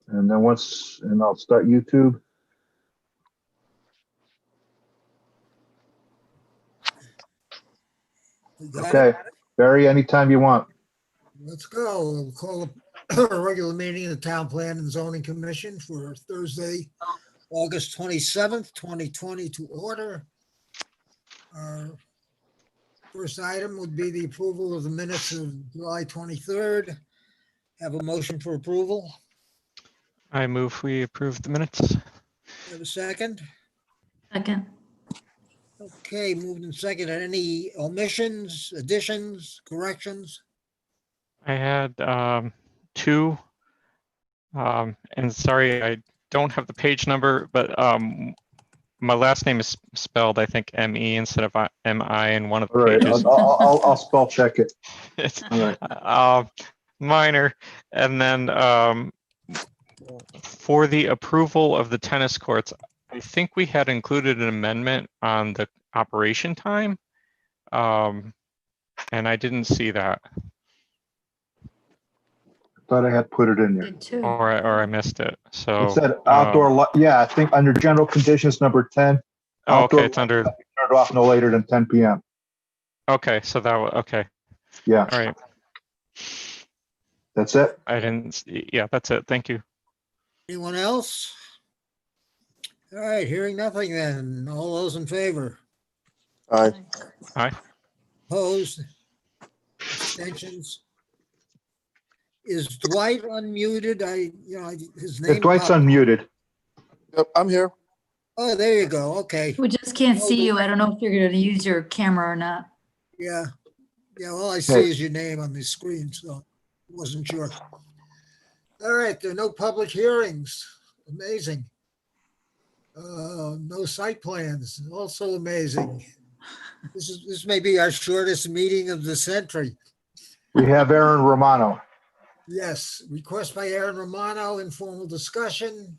And then I'll start YouTube. Okay, Barry, anytime you want. Let's go. We'll call a regular meeting of the Town Plan and Zoning Commission for Thursday, August 27th, 2020 to order. Our first item would be the approval of the minutes of July 23rd. Have a motion for approval. I move we approve the minutes. Have a second? Second. Okay, moved and seconded. Any omissions, additions, corrections? I had two, and sorry, I don't have the page number, but my last name is spelled, I think, M-E instead of M-I in one of the All right, pages. I'll spell check it. It's All right. minor. And then for the approval of the tennis courts, I think we had included an amendment on the operation time, and I didn't see that. Thought I had put it in there. Did too. Or I missed it. So It said outdoor, yeah, I think under general conditions, number 10. oh, outdoor okay, it's under. lights Turned off no later than 10 p.m. Okay, so that was okay. Yeah, All right, that's it. I didn't. Yeah, that's it. Thank you. Anyone else? All right, hearing nothing then. All those in favor? Aye. Aye. Opposed? Abstentions? Is Dwight unmuted? His name. Dwight's popped- unmuted. Yep, I'm here. Oh, there you go. Okay. We just can't see you. I don't know if you're going to use your camera or not. Yeah. Yeah, all I see is your name on the screen, so wasn't sure. All right, there are no public hearings. Amazing. No site plans, also amazing. This may be our shortest meeting of the century. We have Aaron Romano. Yes, request by Aaron Romano, informal discussion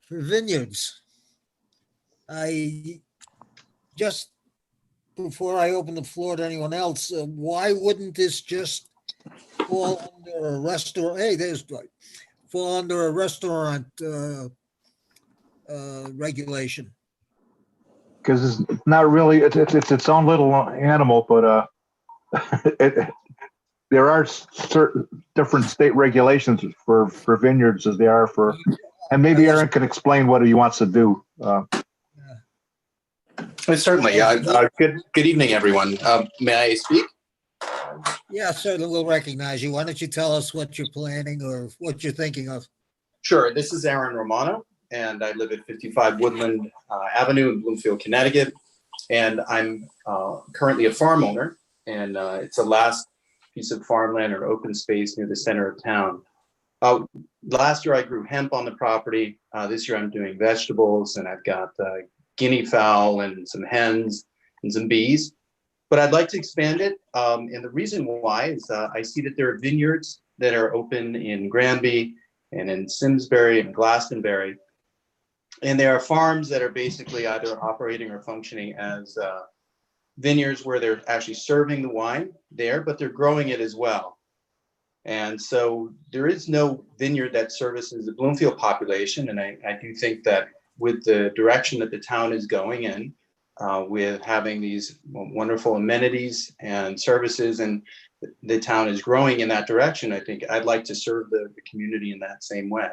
for vineyards. Just before I open the floor to anyone else, why wouldn't this just fall under a restaurant? Hey, there's Dwight. Fall under a restaurant regulation. Because it's not really, it's its own little animal, but there are certain different state regulations for vineyards as they are for, and maybe Aaron can explain what he wants to do. Certainly. Good evening, everyone. May I speak? Yeah, certainly we'll recognize you. Why don't you tell us what you're planning or what you're thinking of? Sure. This is Aaron Romano, and I live at 55 Woodland Avenue in Bloomfield, Connecticut. And I'm currently a farm owner, and it's a last piece of farmland or open space near the center of town. Last year I grew hemp on the property. This year I'm doing vegetables, and I've got guinea fowl and some hens and some bees. But I'd like to expand it. And the reason why is I see that there are vineyards that are open in Granby and in Simsbury and Glastonbury. And there are farms that are basically either operating or functioning as vineyards where they're actually serving the wine there, but they're growing it as well. And so there is no vineyard that services the Bloomfield population. And I do think that with the direction that the town is going in, with having these wonderful amenities and services, and the town is growing in that direction, I think I'd like to serve the community in that same way,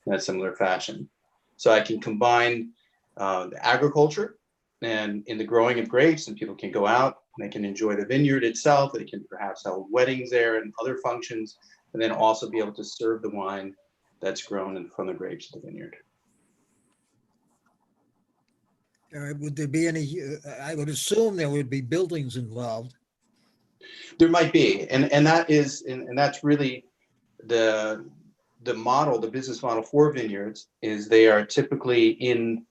in a similar fashion. So I can combine the agriculture and in the growing of grapes, and people can go out and they can enjoy the vineyard itself. They can perhaps hold weddings there and other functions, and then also be able to serve the wine that's grown from the grapes of the vineyard. Would there be any, I would assume there would be buildings involved. There might be, and that's really the model, the business model for vineyards is they are typically in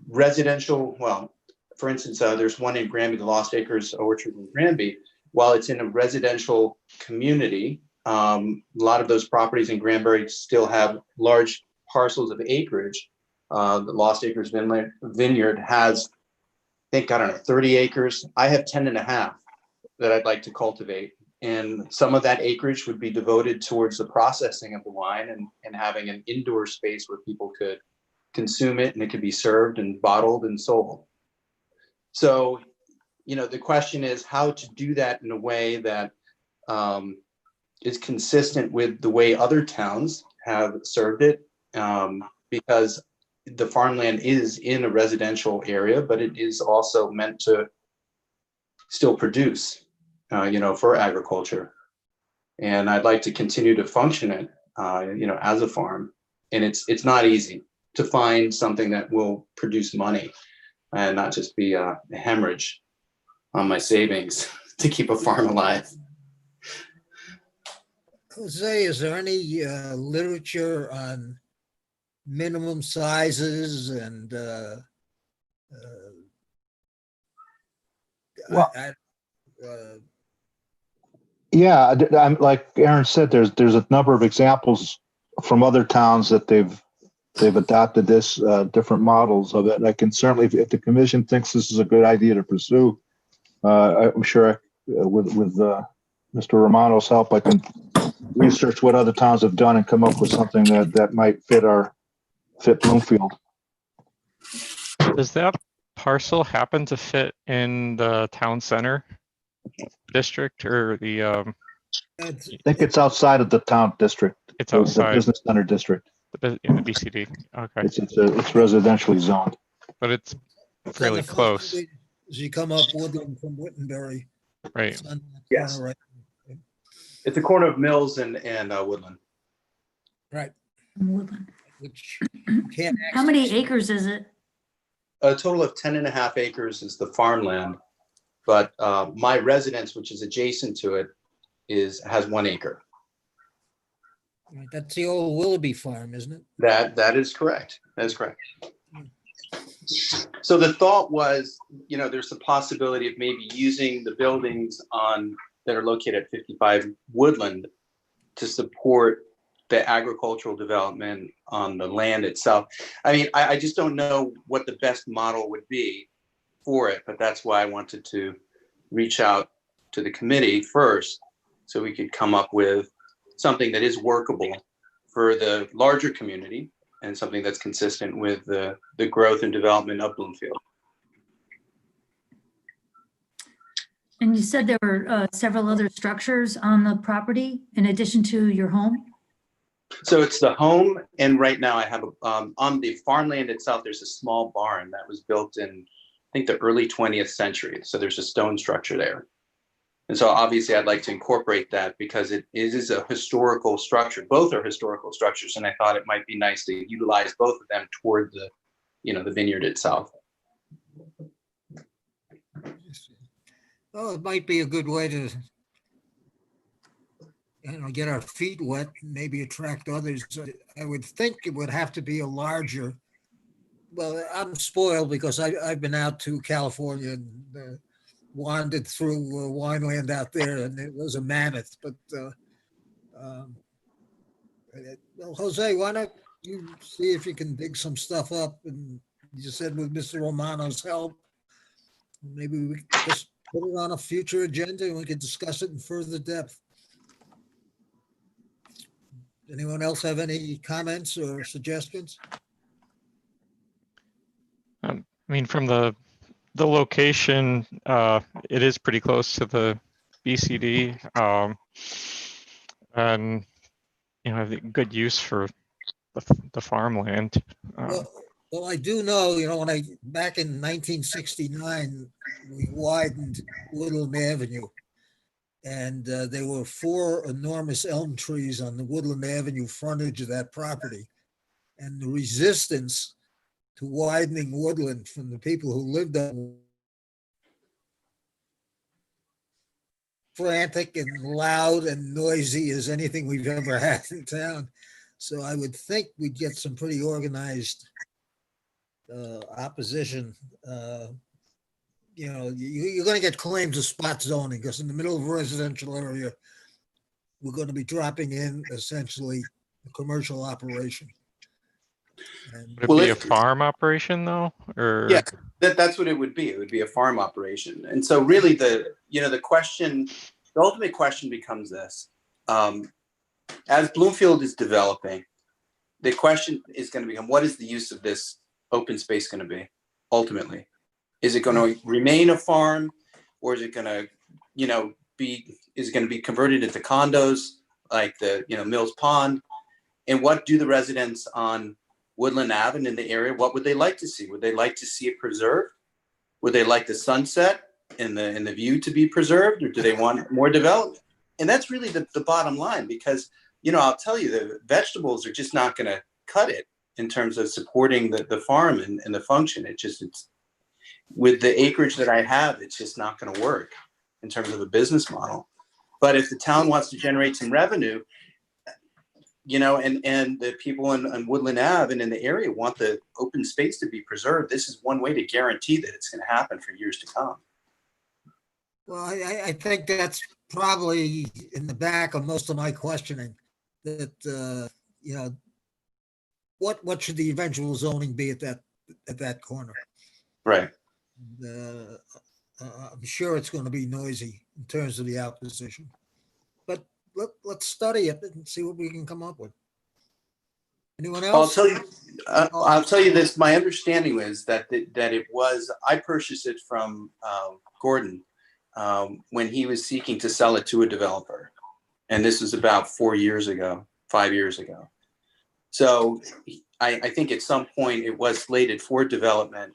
residential. Well, for instance, there's one in Granby, the Lost Acres Orchard in Granby. While it's in a residential community, a lot of those properties in Granbury still have large parcels of acreage. The Lost Acres Vineyard has, I think, I don't know, 30 acres. I have 10 and a half that I'd like to cultivate And some of that acreage would be devoted towards the processing of the wine and having an indoor space where people could consume it and it could be served and bottled and sold. So, the question is how to do that in a way that is consistent with the way other towns have served it, because the farmland is in a residential area, but it is also meant to still produce, for agriculture. And I'd like to continue to function it, as a farm. And it's not easy to find something that will produce money and not just be a hemorrhage on my savings to keep a farm alive. Jose, is there any literature on minimum sizes and Well- I- Yeah, I'm like Aaron said, there's a number of examples from other towns that they've adopted this different models of it. And I can certainly, if the commission thinks this is a good idea to pursue, I'm sure with Mr. Romano's help, I can research what other towns have done and come up with something that might fit Bloomfield. Does that parcel happen to fit in the town center district or the, it's- I think it's outside of the town district, it's the outside business center district. in the BCD? Okay, It's residentially zoned. but it's it's on fairly the first close, street As you come up Woodland from Wittenberry. right? It's on the Yes. corner, It's the corner of Mills and Woodland. right, Woodland. which can't. How many access- acres is it? A total of 10.5 acres is the farmland, but my residence, which is adjacent to it, has 1 acre. That's the old Willoughby farm, isn't it? That is correct. That is correct. So the thought was, there's a possibility of maybe using the buildings that are located at 55 Woodland to support the agricultural development on the land itself. I mean, I just don't know what the best model would be for it, but that's why I wanted to reach out to the committee first so we could come up with something that is workable for the larger community and something that's consistent with the growth and development of Bloomfield. And you said there were several other structures on the property in addition to your home? So it's the home, and right now I have on the farmland itself, there's a small barn that was built in, I think, the early 20th century. So there's a stone structure there. And so obviously I'd like to incorporate that because it is a historical structure. Both are historical structures, and I thought it might be nice to utilize both of them toward the vineyard itself. Oh, it might be a good way to, get our feet wet, maybe attract others. I would think it would have to be a larger, well, I'm spoiled because I've been out to California and wandered through wineland out there, and it was a mammoth. But well, Jose, why don't you see if you can dig some stuff up? And you said with Mr. Romano's help, maybe we could just put it on a future agenda and we could discuss it in further depth. Anyone else have any comments or suggestions? I mean, from the location, it is pretty close to the BCD, and I think good use for the farmland. Well, I do know, back in 1969, we widened Woodland Avenue. And there were 4 enormous elm trees on the Woodland Avenue frontage of that property. And the resistance to widening Woodland from the people who lived on frantic and loud and noisy as anything we've ever had in town. So I would think we'd get some pretty organized opposition. You're going to get claims of spot zoning because in the middle of a residential area, we're going to be dropping in essentially a commercial operation. And Would it be a farm operation though, or? Yeah, that's what it would be. It would be a farm operation. And so really the question The ultimate question becomes this. As Bloomfield is developing, the question is going to become, what is the use of this open space going to be ultimately? Is it going to remain a farm, or is it going to, is it going to be converted into condos like the, Mills Pond? And what do the residents on Woodland Ave and in the area, what would they like to see? Would they like to see it preserved? Would they like the sunset and the view to be preserved, or do they want more development? And that's really the bottom line, because, I'll tell you, the vegetables are just not going to cut it in terms of supporting the farm and the function. It's with the acreage that I have, it's just not going to work in terms of a business model. But if the town wants to generate some revenue, and the people on Woodland Ave and in the area want the open space to be preserved, this is one way to guarantee that it's going to happen for years to come. Well, I think that's probably in the back of most of my questioning, that, what should the eventual zoning be at that corner? Right. I'm sure it's going to be noisy in terms of the opposition, but let's study it and see what we can come up with. Anyone else? I'll tell you this. My understanding was that it was, I purchased it from Gordon when he was seeking to sell it to a developer. And this was about 5 years ago. So I think at some point it was slated for development,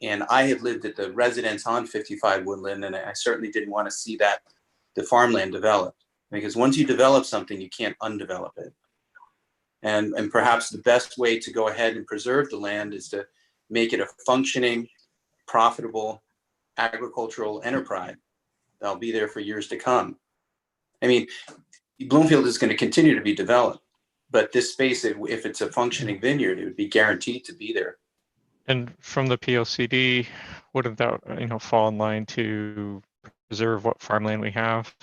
and I had lived at the residence on 55 Woodland, and I certainly didn't want to see the farmland developed, because once you develop something, you can't undevelop it. And perhaps the best way to go ahead and preserve the land is to make it a functioning, profitable agricultural enterprise that'll be there for years to come. I mean, Bloomfield is going to continue to be developed, but this space, if it's a functioning vineyard, it would be guaranteed to be there. And from the POCD, wouldn't that, fall in line to preserve what farmland we have?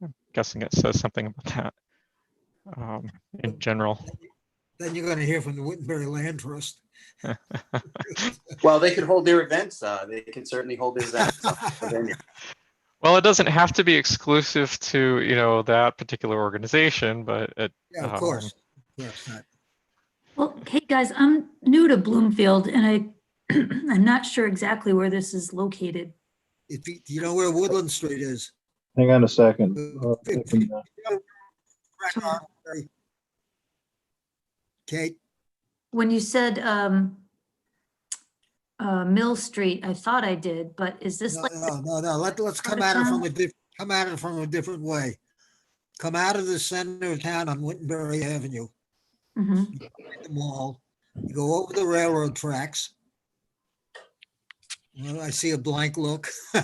I'm guessing it says something about that in general. Then you're going to hear from the Wittenberry Land Trust. Well, they could hold their events. They can certainly hold their events on the vineyard. Well, it doesn't have to be exclusive to, that particular organization, but Yeah, of course. Yes, Well, hey guys, I'm new to Bloomfield and I'm not sure exactly where this is located. if you know where Woodland Street is. Hang on a second. Kate, When you said Mill Street, I thought I did, but is this like? no. Let's come at it from a different way. Come out of the center of town on Wittenberry Avenue. Mhm. You go by the mall. You go over the railroad tracks. Well, I see a blank look. Hang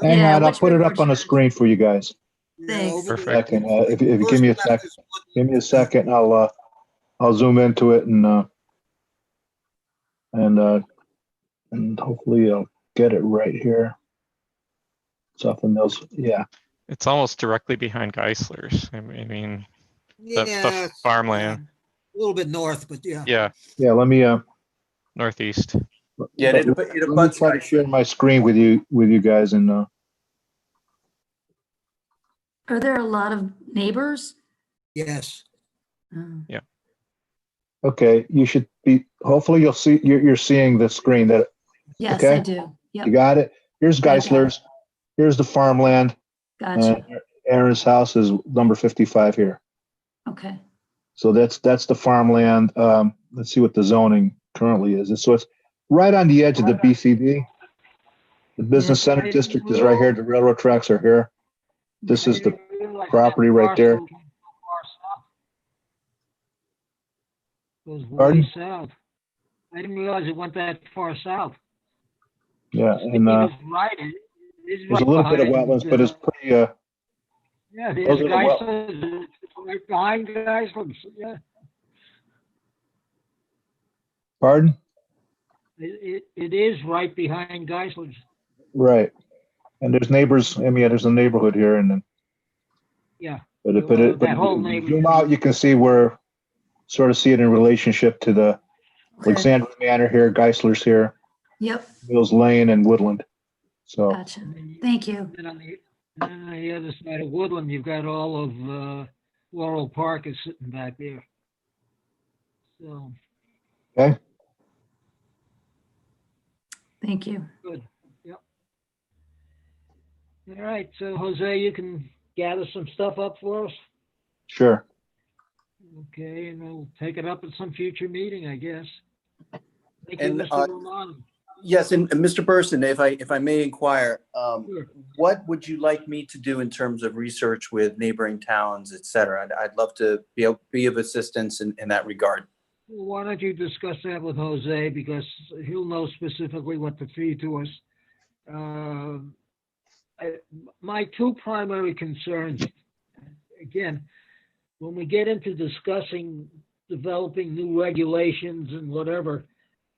Yeah, on, I'll which put it way up on the screen for you guys. Thanks. Over the- Perfect. Second, if you give me a First left second, is Woodland. give me a second, I'll zoom into it and hopefully I'll get it right here. It's off the Mills. Yeah. It's almost directly behind Geisler's. I mean, the Yeah, farmland. a little bit north, but yeah. Yeah, Yeah. Let me Yeah, northeast. it let me abuts try to share my screen with you guys and Are there a lot of neighbors? Yes. Oh. okay. You should be. Hopefully, you'll see. You're seeing the screen. That Yes, Okay. I do. you Yep, got it. Here's got it. Geisler's. Here's the farmland. gotcha. Aaron's house is number 55 here. Okay. So that's the farmland. Let's see what the zoning currently is. So it's right on the edge of the BCD. The business center district is right here. The railroad tracks are here. This is the property right there. Goes Pardon? way south. I didn't realize it went that far south. Yeah, and It is right. It is there's a right little bit of behind, wetlands, but it's pretty. yeah, those there's are the guys. wel- It's right behind guys. Yeah, Pardon? it is right behind Geisler's. Right. And there's neighbors. I mean, there's a neighborhood here, and then. Yeah. But if That whole if you neighborhood. zoom out, you can see sort of see it in relationship to the Okay. Alexandria Manor here, Geisler's here, Yep, Mills Lane, and Woodland. So gotcha. Thank you. And And on the other side of Woodland, you've got all of Laurel Park is sitting back there. So, Okay, Thank you. good. Yep. All right, so Jose, you can gather some stuff up for us. sure. Okay, and we'll take it up at some future meeting, I guess. Thank you, And, Mr. Romano. Yes, and Mr. Burson, if I may inquire, Sure. what would you like me to do in terms of research with neighboring towns, et cetera? I'd love to be of assistance in that regard. Well, why don't you discuss that with Jose, because he'll know specifically what to feed to us. My two primary concerns, again, when we get into discussing developing new regulations and whatever,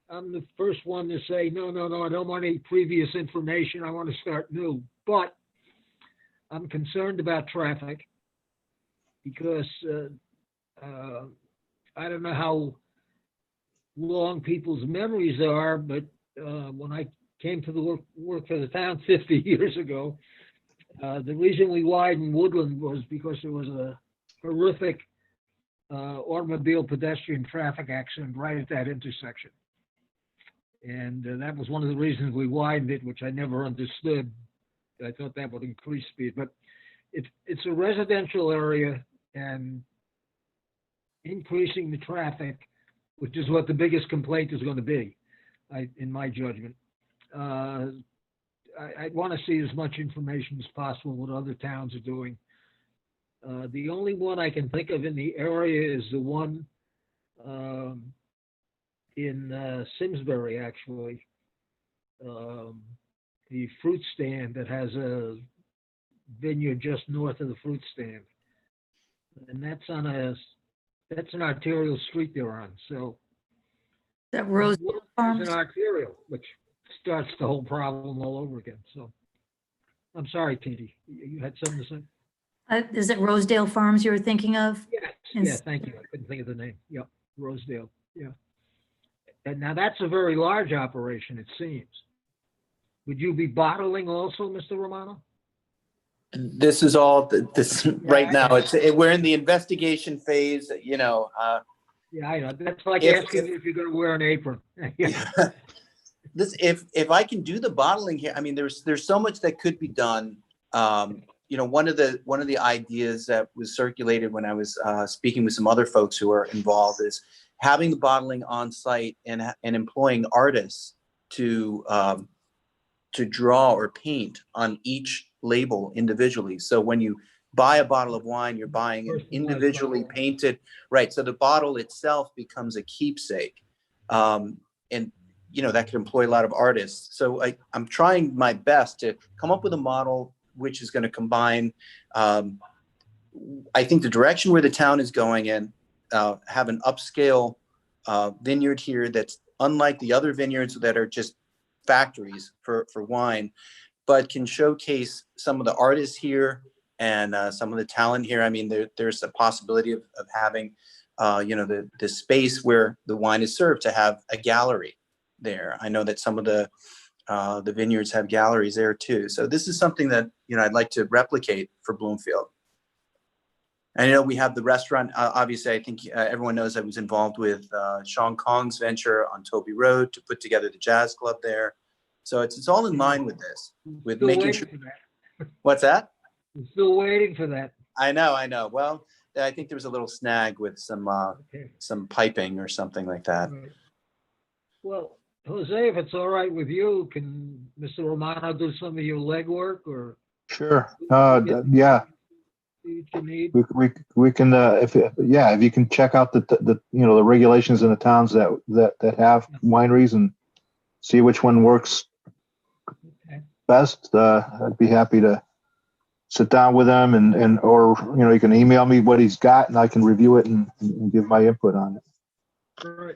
I'm the first one to say, no, I don't want any previous information. I want to start new. But I'm concerned about traffic because I don't know how long people's memories are, but when I came to the work for the town 50 years ago, the reason we widened Woodland was because there was a horrific automobile pedestrian traffic accident right at that intersection. And that was one of the reasons we widened it, which I never understood. I thought that would increase speed, but it's a residential area, and increasing the traffic, which is what the biggest complaint is going to be, in my judgment. I want to see as much information as possible what other towns are doing. The only one I can think of in the area is the one in Simsbury, actually. The fruit stand that has a vineyard just north of the fruit stand. And that's an arterial street they're on, so. That Rose It's Farms? an arterial, which starts the whole problem all over again, so. I'm sorry, Tindy, you had something to say? Is it Rosedale Farms you were thinking of? Yes, yeah, thank you. I couldn't think of the name. Yep, Rosedale, yeah. And now that's a very large operation, it seems. Would you be bottling also, Mr. Romano? This is all, right now, we're in the investigation phase, you know. Yeah, I know. That's like If- asking if you're gonna wear an apron. Yeah. If I can do the bottling here, I mean, there's so much that could be done. You know, one of the ideas that was circulated when I was speaking with some other folks who are involved is having the bottling on site and employing artists to draw or paint on each label individually. So when you buy a bottle of wine, you're buying an individually painted, right? So the bottle itself becomes a keepsake. And you know, that could employ a lot of artists. So I'm trying my best to come up with a model which is going to combine, I think the direction where the town is going in, have an upscale vineyard here that's unlike the other vineyards that are just factories for wine, but can showcase some of the artists here and some of the talent here. I mean, there's a possibility of having, you know, the space where the wine is served to have a gallery there. I know that some of the vineyards have galleries there too. So this is something that, you know, I'd like to replicate for Bloomfield. And you know, we have the restaurant. Obviously, I think everyone knows I was involved with Sean Kong's venture on Toby Road to put together the jazz club there. So it's all in line with this, with Still making waiting sure. for that. What's that? I'm still waiting for that. I know. Well, I think there was a little snag with Okay. some piping or something like that. Right. Well, Jose, if it's all right with you, can Mr. Romano do some of your legwork or Sure. Yeah. Yeah, see what you need? we can, if you can check out the you know, the regulations in the towns that have wineries and see which one works Okay. best, I'd be happy to sit down with them or, you know, you can email me what he's got and I can review it and give my input on it. All right.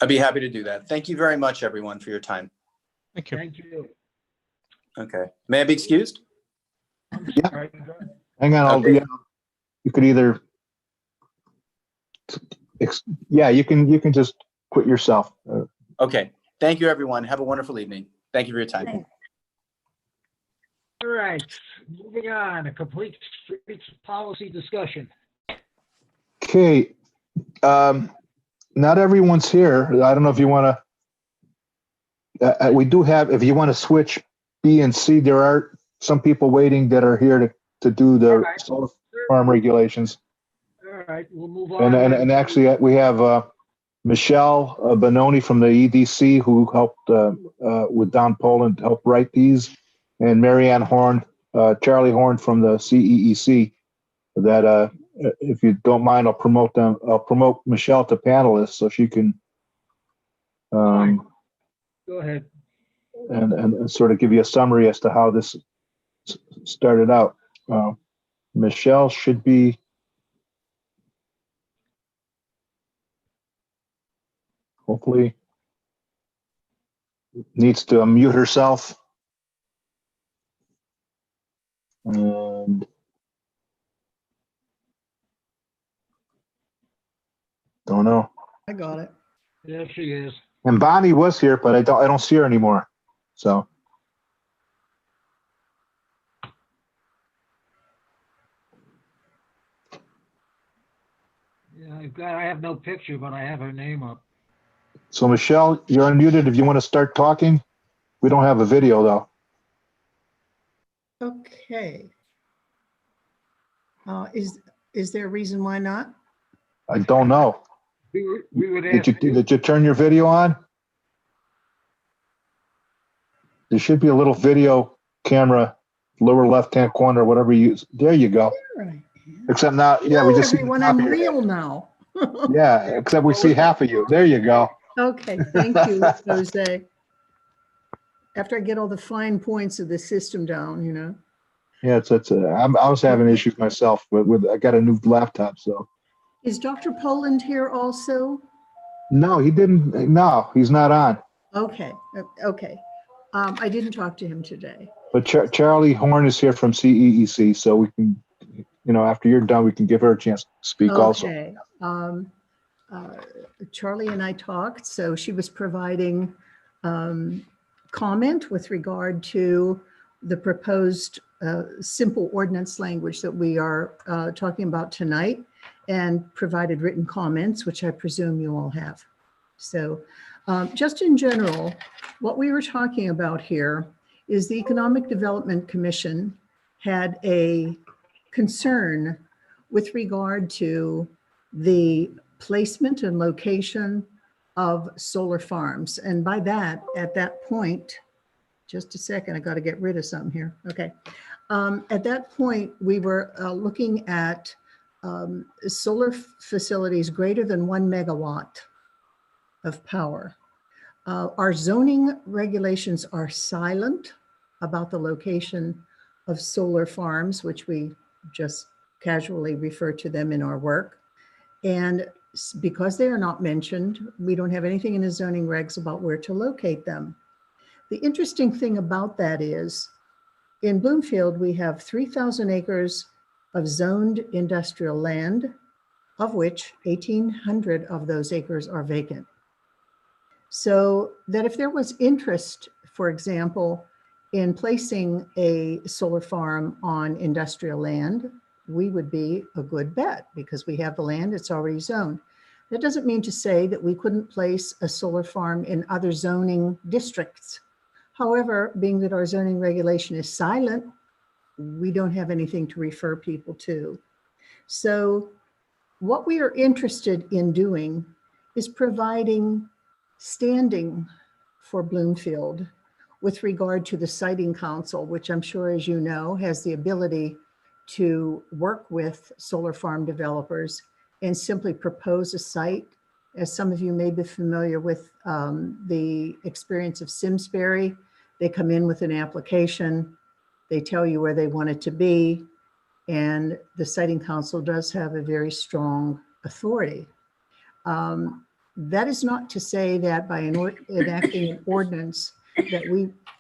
I'd be happy to do that. Thank you very much, everyone, for your time. Thank you. Thank you. Okay. May I be excused? I'm Yeah. sorry. Hang on, Okay. you could either, you can just quit yourself. Okay. Thank you, everyone. Have a wonderful evening. Thank you for your time. Thanks. All right, moving on, a complete streets policy discussion. Okay, not everyone's here. I don't know if you want to, we do have, if you want to switch B and C, there are some people waiting that are here to do the Alright. solar farm regulations. All right, we'll move on. And actually, we have Michelle Bononi from the EDC who helped with Don Poland help write these, and Marianne Horn, Charlie Horn from the CEEC. That if you don't mind, I'll promote them. I'll promote Michelle to panelist so she can Go ahead. and sort of give you a summary as to how this started out. Michelle should be. Hopefully needs to unmute herself. And don't know. I got it. There she is. And Bonnie was here, but I don't see her anymore. So Yeah, I have no picture, but I have her name up. Michelle, you're unmuted if you want to start talking. We don't have a video though. Okay. Is there a reason why not? I don't know. We would ask. Did you turn your video on? There should be a little video camera, lower left-hand corner, whatever you use. There you go. All right. Except now, yeah, we Hello, just see the everyone, top I'm of your head. real now. Yeah, except we see half of you. There you go. Okay, thank you, Jose. After I get all the fine points of the system down, you know. Yeah, I was having issues myself with I got a new laptop, so. Is Dr. Poland here also? No, he didn't. No, he's not on. Okay, okay. I didn't talk to him today. But Charlie Horn is here from CEEC, so we can, after you're done, we can give her a chance to speak also. Okay. Charlie and I talked, so she was providing comment with regard to the proposed simple ordinance language that we are talking about tonight, and provided written comments, which I presume you all have. So just in general, what we were talking about here is the Economic Development Commission had a concern with regard to the placement and location of solar farms. And by that, at that point, just a second, I got to get rid of something here. Okay. At that point, we were looking at solar facilities greater than 1 megawatt of power. Our zoning regulations are silent about the location of solar farms, which we just casually refer to them in our work. And because they are not mentioned, we don't have anything in the zoning regs about where to locate them. The interesting thing about that is in Bloomfield, we have 3,000 acres of zoned industrial land, of which 1,800 of those acres are vacant. So that if there was interest, for example, in placing a solar farm on industrial land, we would be a good bet because we have the land, it's already zoned. That doesn't mean to say that we couldn't place a solar farm in other zoning districts. However, being that our zoning regulation is silent, we don't have anything to refer people to. So what we are interested in doing is providing standing for Bloomfield with regard to the Siting Council, which I'm sure, as you know, has the ability to work with solar farm developers and simply propose a site. As some of you may be familiar with the experience of Simsbury, they come in with an application, they tell you where they want it to be, and the Siting Council does have a very strong authority. That is not to say that by enacting an ordinance that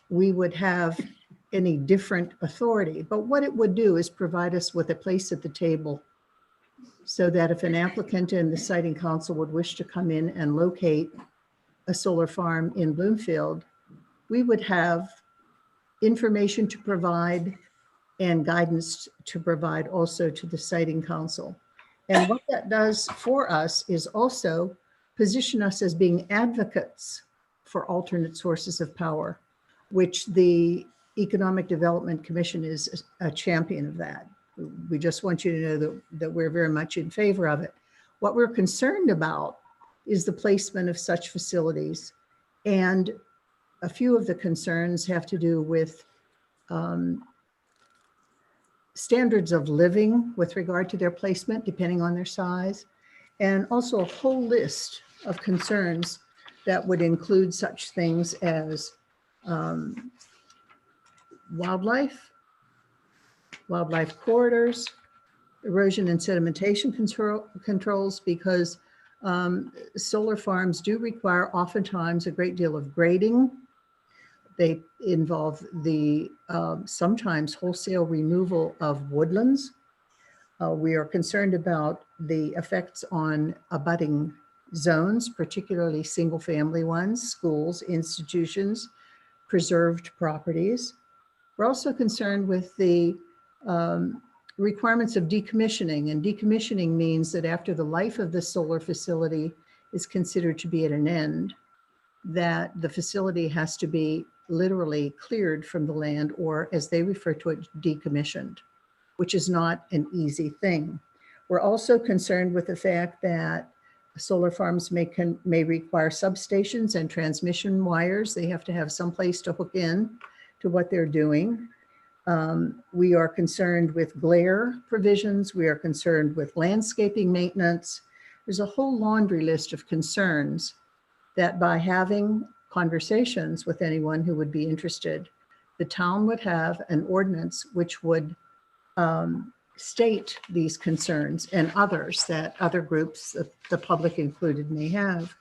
we would have any different authority, but what it would do is provide us with a place at the table so that if an applicant and the Siting Council would wish to come in and locate a solar farm in Bloomfield, we would have information to provide and guidance to provide also to the siting council. And what that does for us is also position us as being advocates for alternate sources of power, which the Economic Development Commission is a champion of that. We just want you to know that we're very much in favor of it. What we're concerned about is the placement of such facilities. And a few of the concerns have to do with standards of living with regard to their placement, depending on their size, and also a whole list of concerns that would include such things as wildlife corridors, erosion and sedimentation controls, because solar farms do require oftentimes a great deal of grading. They involve the sometimes wholesale removal of woodlands. We are concerned about the effects on abutting zones, particularly single-family ones, schools, institutions, preserved properties. We're also concerned with the requirements of decommissioning, and decommissioning means that after the life of the solar facility is considered to be at an end, that the facility has to be literally cleared from the land, or as they refer to it, decommissioned, which is not an easy thing. We're also concerned with the fact that solar farms may require substations and transmission wires. They have to have some place to hook in to what they're doing. We are concerned with glare provisions. We are concerned with landscaping maintenance. There's a whole laundry list of concerns that by having conversations with anyone who would be interested, the town would have an ordinance which would state these concerns and others that other groups, the public included, may have.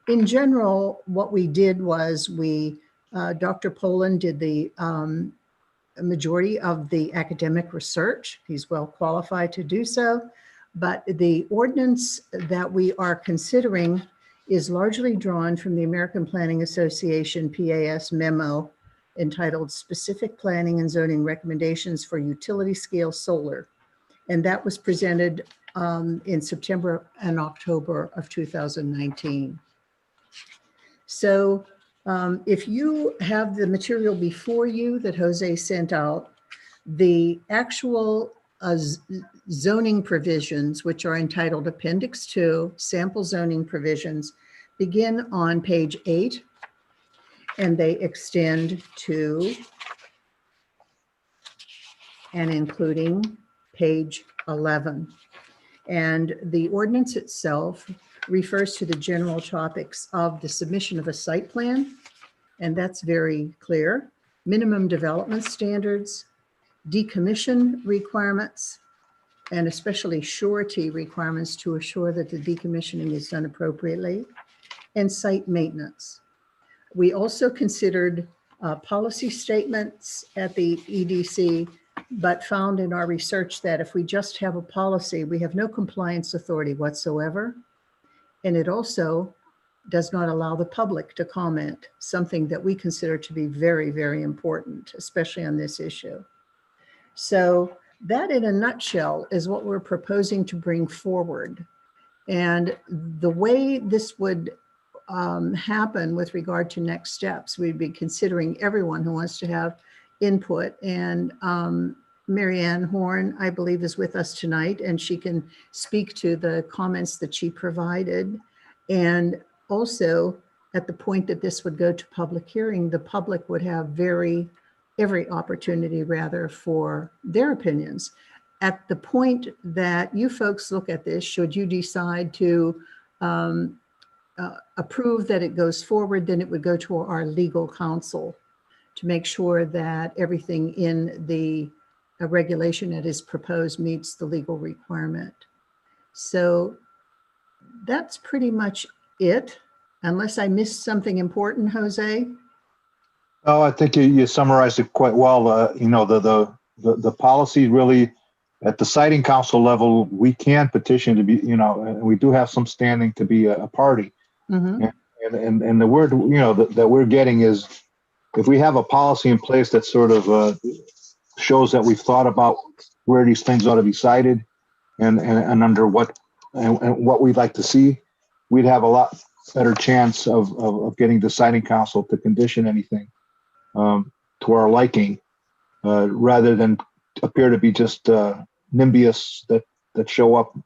In general, what we did was Dr. Poland did the majority of the academic research. He's well qualified to do so, but the ordinance that we are considering is largely drawn from the American Planning Association PAS memo entitled Specific Planning and Zoning Recommendations for Utility Scale Solar. And that was presented in September and October of 2019. So if you have the material before you that Jose sent out, the actual zoning provisions, which are entitled Appendix 2, Sample Zoning Provisions, begin on page 8, and they extend to and including page 11. And the ordinance itself refers to the general topics of the submission of a site plan, and that's very clear. Minimum development standards, decommission requirements, and especially surety requirements to assure that the decommissioning is done appropriately, and site maintenance. We also considered policy statements at the EDC, but found in our research that if we just have a policy, we have no compliance authority whatsoever. And it also does not allow the public to comment, something that we consider to be very, very important, especially on this issue. So that in a nutshell is what we're proposing to bring forward. And the way this would happen with regard to next steps, we'd be considering everyone who wants to have input. And Marianne Horn, I believe, is with us tonight, and she can speak to the comments that she provided. And also, at the point that this would go to public hearing, the public would have every opportunity rather for their opinions. At the point that you folks look at this, should you decide to approve that it goes forward, then it would go to our legal counsel to make sure that everything in the regulation that is proposed meets the legal requirement. So that's pretty much it, unless I missed something important, Jose. Oh, I think you summarized it quite well. You know, the policy really at the siting council level, we can petition to be, you know, and we do have some standing to be a party. Mm-hmm. And the word, you know, that we're getting is if we have a policy in place that sort of shows that we've thought about where these things ought to be cited and under what and what we'd like to see, we'd have a lot better chance of getting the citing council to condition anything to our liking, rather than appear to be just nimbious that show up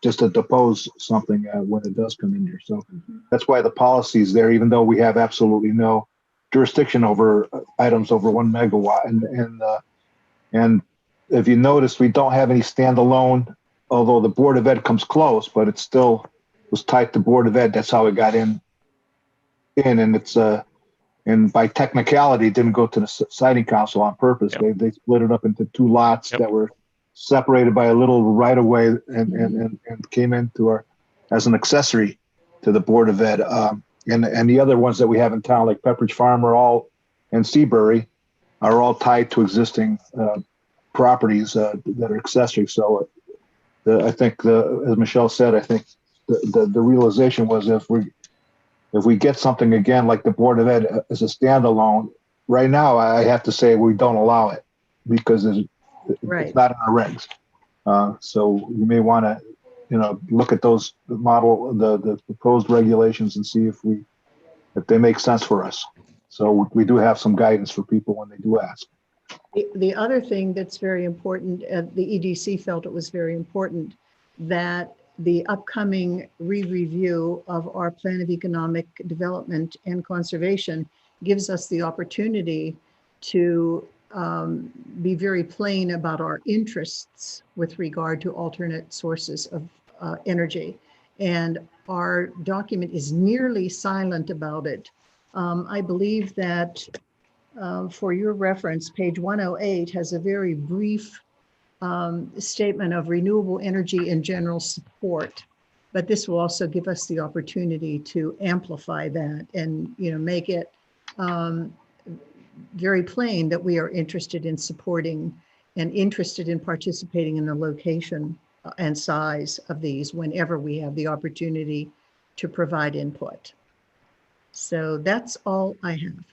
just to depose something when it does come in here. So that's why the policy is there, even though we have absolutely no jurisdiction over items over 1 megawatt. And if you notice, we don't have any standalone, although the Board of Ed comes close, but it still was tied to Board of Ed. That's how it got in, and it's and by technicality, it didn't go to the citing council on purpose. Yep. They split it up into 2 lots Yep. that were separated by a little right of way and came into our as an accessory to the Board of Ed. And the other ones that we have in town, like Pepperidge Farm, and Seabury, are all tied to existing properties that are accessory. So I think as Michelle said, I think the realization was if we get something again like the Board of Ed as a standalone, right now I have to say we don't allow it because Right. it's not in our regs. So you may want to, look at those the proposed regulations and see if they make sense for us. So we do have some guidance for people when they do ask. The other thing that's very important, the EDC felt it was very important that the upcoming re-review of our Plan of Economic Development and Conservation gives us the opportunity to be very plain about our interests with regard to alternate sources of energy. And our document is nearly silent about it. I believe that for your reference, page 108 has a very brief statement of renewable energy and general support, but this will also give us the opportunity to amplify that and make it very plain that we are interested in supporting and interested in participating in the location and size of these whenever we have the opportunity to provide input. So that's all I have.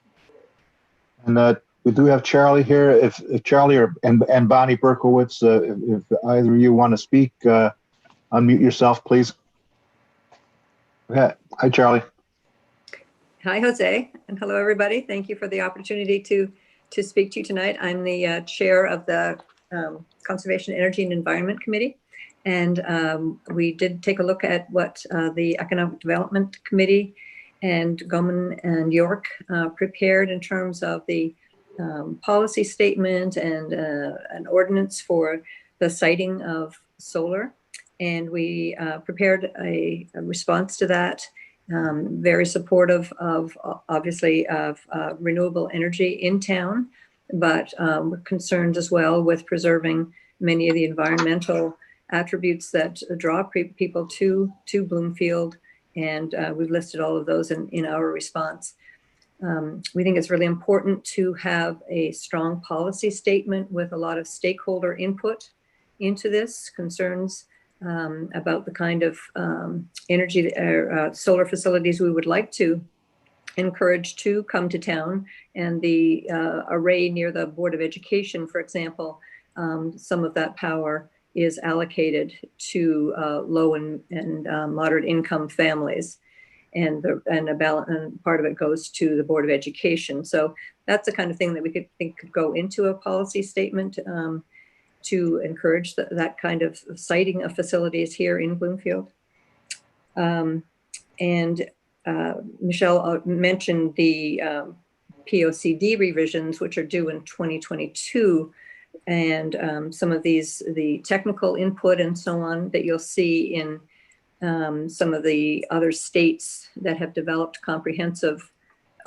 And we do have Charlie here. If Charlie and Bonnie Berkowitz, if either of you want to speak, unmute yourself, please. Okay. Hi, Charlie. Hi, Jose, and hello, everybody. Thank you for the opportunity to speak to you tonight. I'm the chair of the Conservation, Energy, and Environment Committee, and we did take a look at what the Economic Development Committee and Goman and York prepared in terms of the policy statement and an ordinance for the siting of solar. And we prepared a response to that. Very supportive of, obviously, of renewable energy in town, but we're concerned as well with preserving many of the environmental attributes that draw people to Bloomfield, and we've listed all of those in our response. We think it's really important to have a strong policy statement with a lot of stakeholder input into this, concerns about the kind of energy solar facilities we would like to encourage to come to town. And the array near the Board of Education, for example, some of that power is allocated to low and moderate income families. And part of it goes to the Board of Education. So that's the kind of thing that we could think could go into a policy statement to encourage that kind of siting of facilities here in Bloomfield. Michelle mentioned the Pocd revisions, which are due in 2022. And some of the technical input and so on that you'll see in some of the other states that have developed comprehensive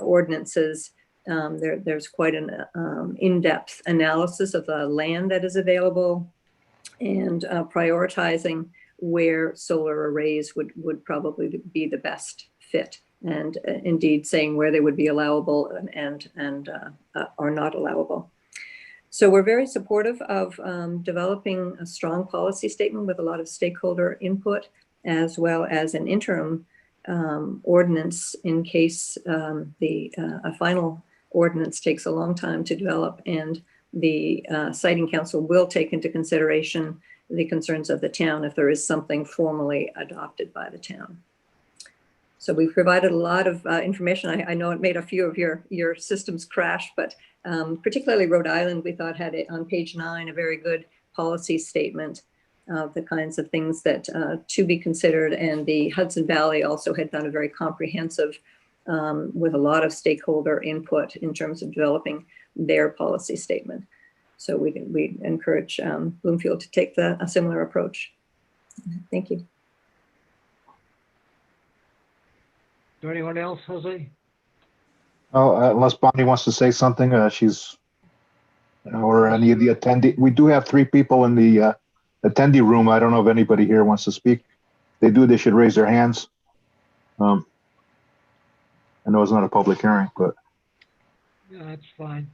ordinances. There's quite an in-depth analysis of the land that is available and prioritizing where solar arrays would probably be the best fit, and indeed saying where they would be allowable and are not allowable. So we're very supportive of developing a strong policy statement with a lot of stakeholder input, as well as an interim ordinance in case a final ordinance takes a long time to develop, and the siting council will take into consideration the concerns of the town if there is something formally adopted by the town. So we've provided a lot of information. I know it made a few of your systems crash, but particularly Rhode Island, we thought had it on page 9, a very good policy statement of the kinds of things that to be considered. And the Hudson Valley also had done a very comprehensive with a lot of stakeholder input in terms of developing their policy statement. So we encourage Bloomfield to take a similar approach. Thank you. Is there anyone else, Jose? Oh, unless Bonnie wants to say something, or any of the attendee. We do have 3 people in the attendee room. I don't know if anybody here wants to speak. If they do, they should raise their hands. I know it's not a public hearing, but. Yeah, that's fine.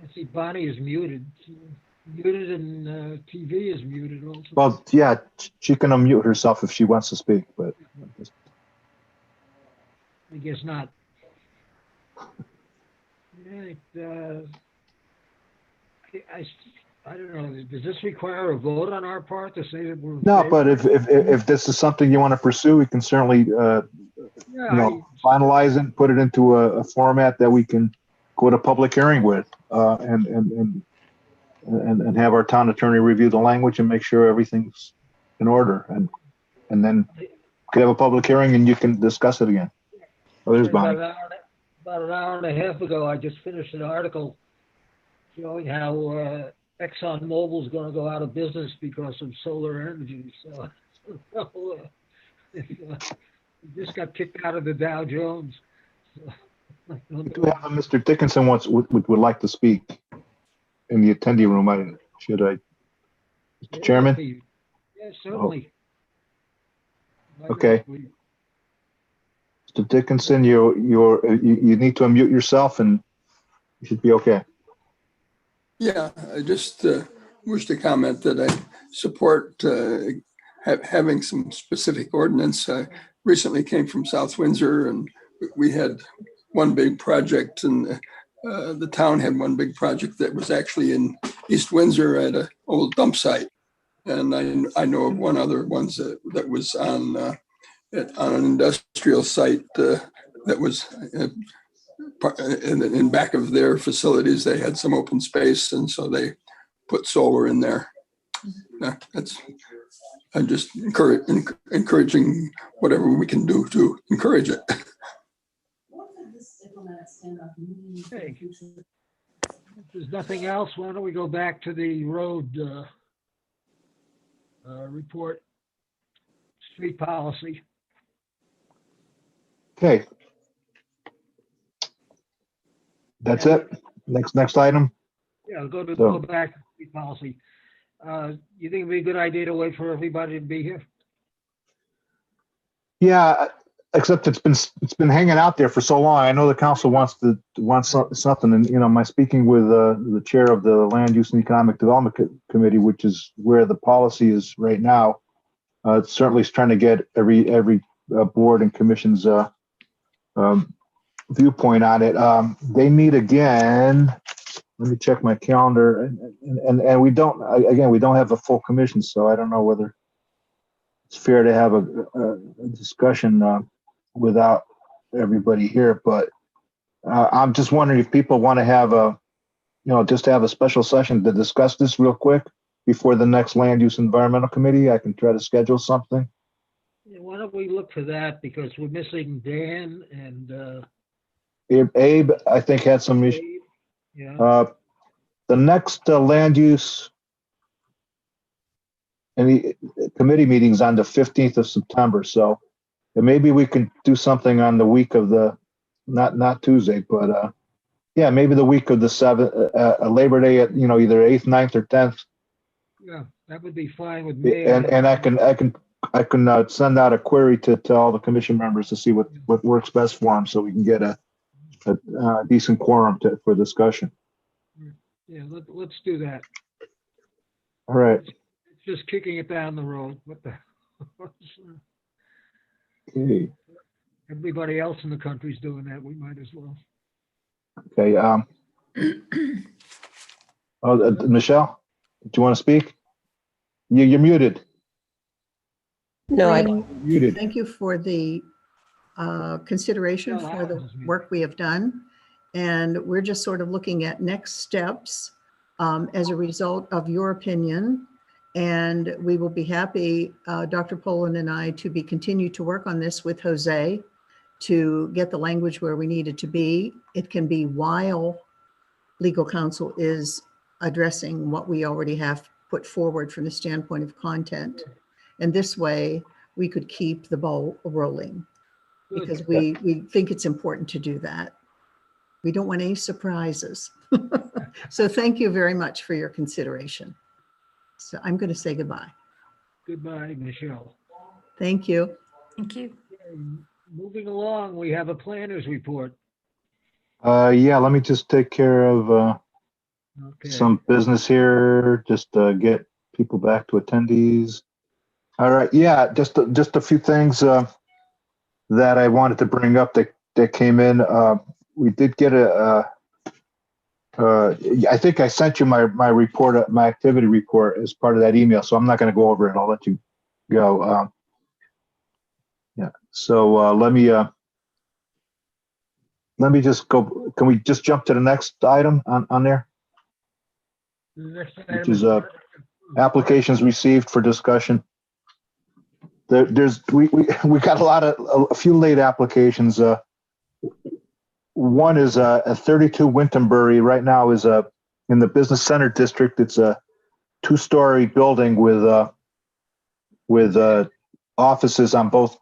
I see Bonnie is muted. Muted, and TV is muted also. Well, yeah, she can unmute herself if she wants to speak, but. I guess not. Right, I don't know. Does this require a vote on our part to say that we're in No, favor? but if this is something you want to pursue, we can certainly, finalize it, put it into a format that we can go to public hearing with, and have our town attorney review the language and make sure everything's in order, and then could have a public hearing and you can discuss it again. Oh, there's Bonnie. About an hour and a half ago, I just finished an article showing how ExxonMobil is going to go out of business because of solar energy. So just got kicked out of the Dow Jones. So, We do have Mr. Dickinson would like to speak in the attendee room. Mr. Chairman? Yes, certainly. Okay. Mr. Dickinson, you need to unmute yourself and you should be okay. Yeah, I just wish to comment that I support having some specific ordinance. I recently came from South Windsor, and we had one big project, and the town had one big project that was actually in East Windsor at an old dump site. And I know of one other ones that was on an industrial site that was in back of their facilities. They had some open space, and so they put solar in there. I'm just encouraging whatever we can do to encourage it. Okay. If there's nothing else, why don't we go back to the road report, street policy. Okay. That's it. Next item. Yeah, go back to street policy. You think it'd be a good idea to wait for everybody to be here? Yeah, except it's been hanging out there for so long. I know the council wants something, and my speaking with the chair of the Land Use and Economic Development Committee, which is where the policy is right now. Certainly is trying to get every board and commission's viewpoint on it. They meet again. Let me check my calendar, and we don't have a full commission, so I don't know whether it's fair to have a discussion without everybody here. But I'm just wondering if people want to have just have a special session to discuss this real quick before the next Land Use Environmental Committee. I can try to schedule something. Yeah, why don't we look for that, because we're missing Dan and Abe, I think, had some issues. yeah. The next land use committee meeting's on the 15th of September, so maybe we could do something on the week of the not Tuesday, but yeah, maybe the week of the 7th, Labor Day at either 8th, 9th, or 10th. Yeah, that would be fine with me. And I can send out a query to all the commission members to see what works best for them, so we can get a decent quorum for discussion. Yeah, let's do that. All right. It's just kicking it down the road. What the? Okay. Everybody else in the country's doing that. We might as well. Okay. Michelle, do you want to speak? You're muted. No, I, Wayne, Muted. thank you for the consideration No, for the Alan's muted. work we have done. And we're just sort of looking at next steps as a result of your opinion. And we will be happy, Dr. Poland and I, to be continue to work on this with Jose to get the language where we need it to be. It can be while legal counsel is addressing what we already have put forward from the standpoint of content. And this way we could keep the ball rolling Good. because we think it's important to do that. We don't want any surprises. So thank you very much for your consideration. So I'm going to say goodbye. Goodbye, Michelle. Thank you. Thank you. And moving along, we have a planner's report. Yeah, let me just take care of Okay. some business here, just get people back to attendees. All right, yeah, just a few things that I wanted to bring up that came in. We did get I think I sent you my report, my activity report as part of that email, so I'm not going to go over it. I'll let you go. Yeah, so let me just go. Can we just jump to the next item on there? The next Which item is is applications received for discussion. We got a few late applications. One is a 32 Winterbury right now is in the business center district. It's a 2-story building with offices on both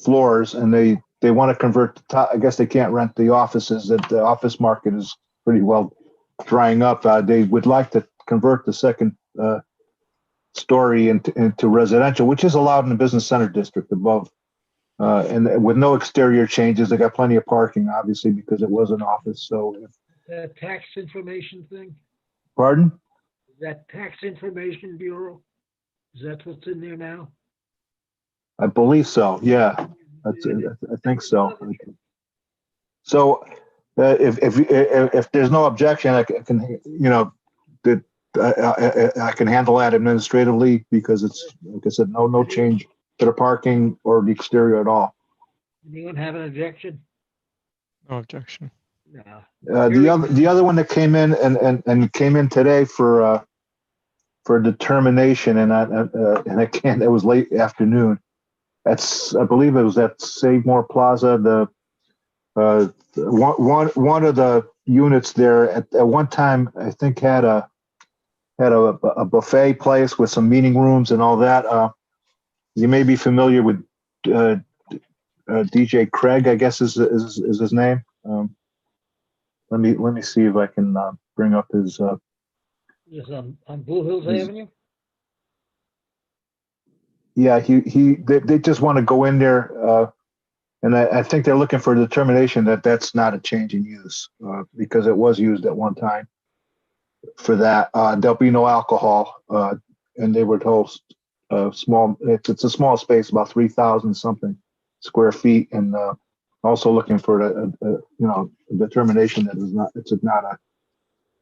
floors, and they want to convert the top. I guess they can't rent the offices. That the office market is pretty well drying up. They would like to convert the second story into residential, which is allowed in the business center district above, and with no exterior changes. They got plenty of parking, obviously, because it was an office. So, that tax information thing. pardon? Is that tax information bureau? Is that what's in there now? I believe so. Yeah, I think so. So, if there's no objection, I can that I can handle that administratively because it's, like I said, no change to the parking or the exterior at all. Anyone have an objection? No objection. No. The other one that came in and came in today for determination, and again, it was late afternoon. I believe it was at Save More Plaza. The one of the units there at one time, I think, had a buffet place with some meeting rooms and all that. You may be familiar with DJ Craig, I guess is his name. Let me see if I can bring up his. Is on Blue Hills Avenue? Yeah, they just want to go in there, and I think they're looking for a determination that that's not a change in use because it was used at one time for that. There'll be no alcohol, and they would host small. It's a small space, about 3,000 something square feet, and also looking for a determination that it's not a.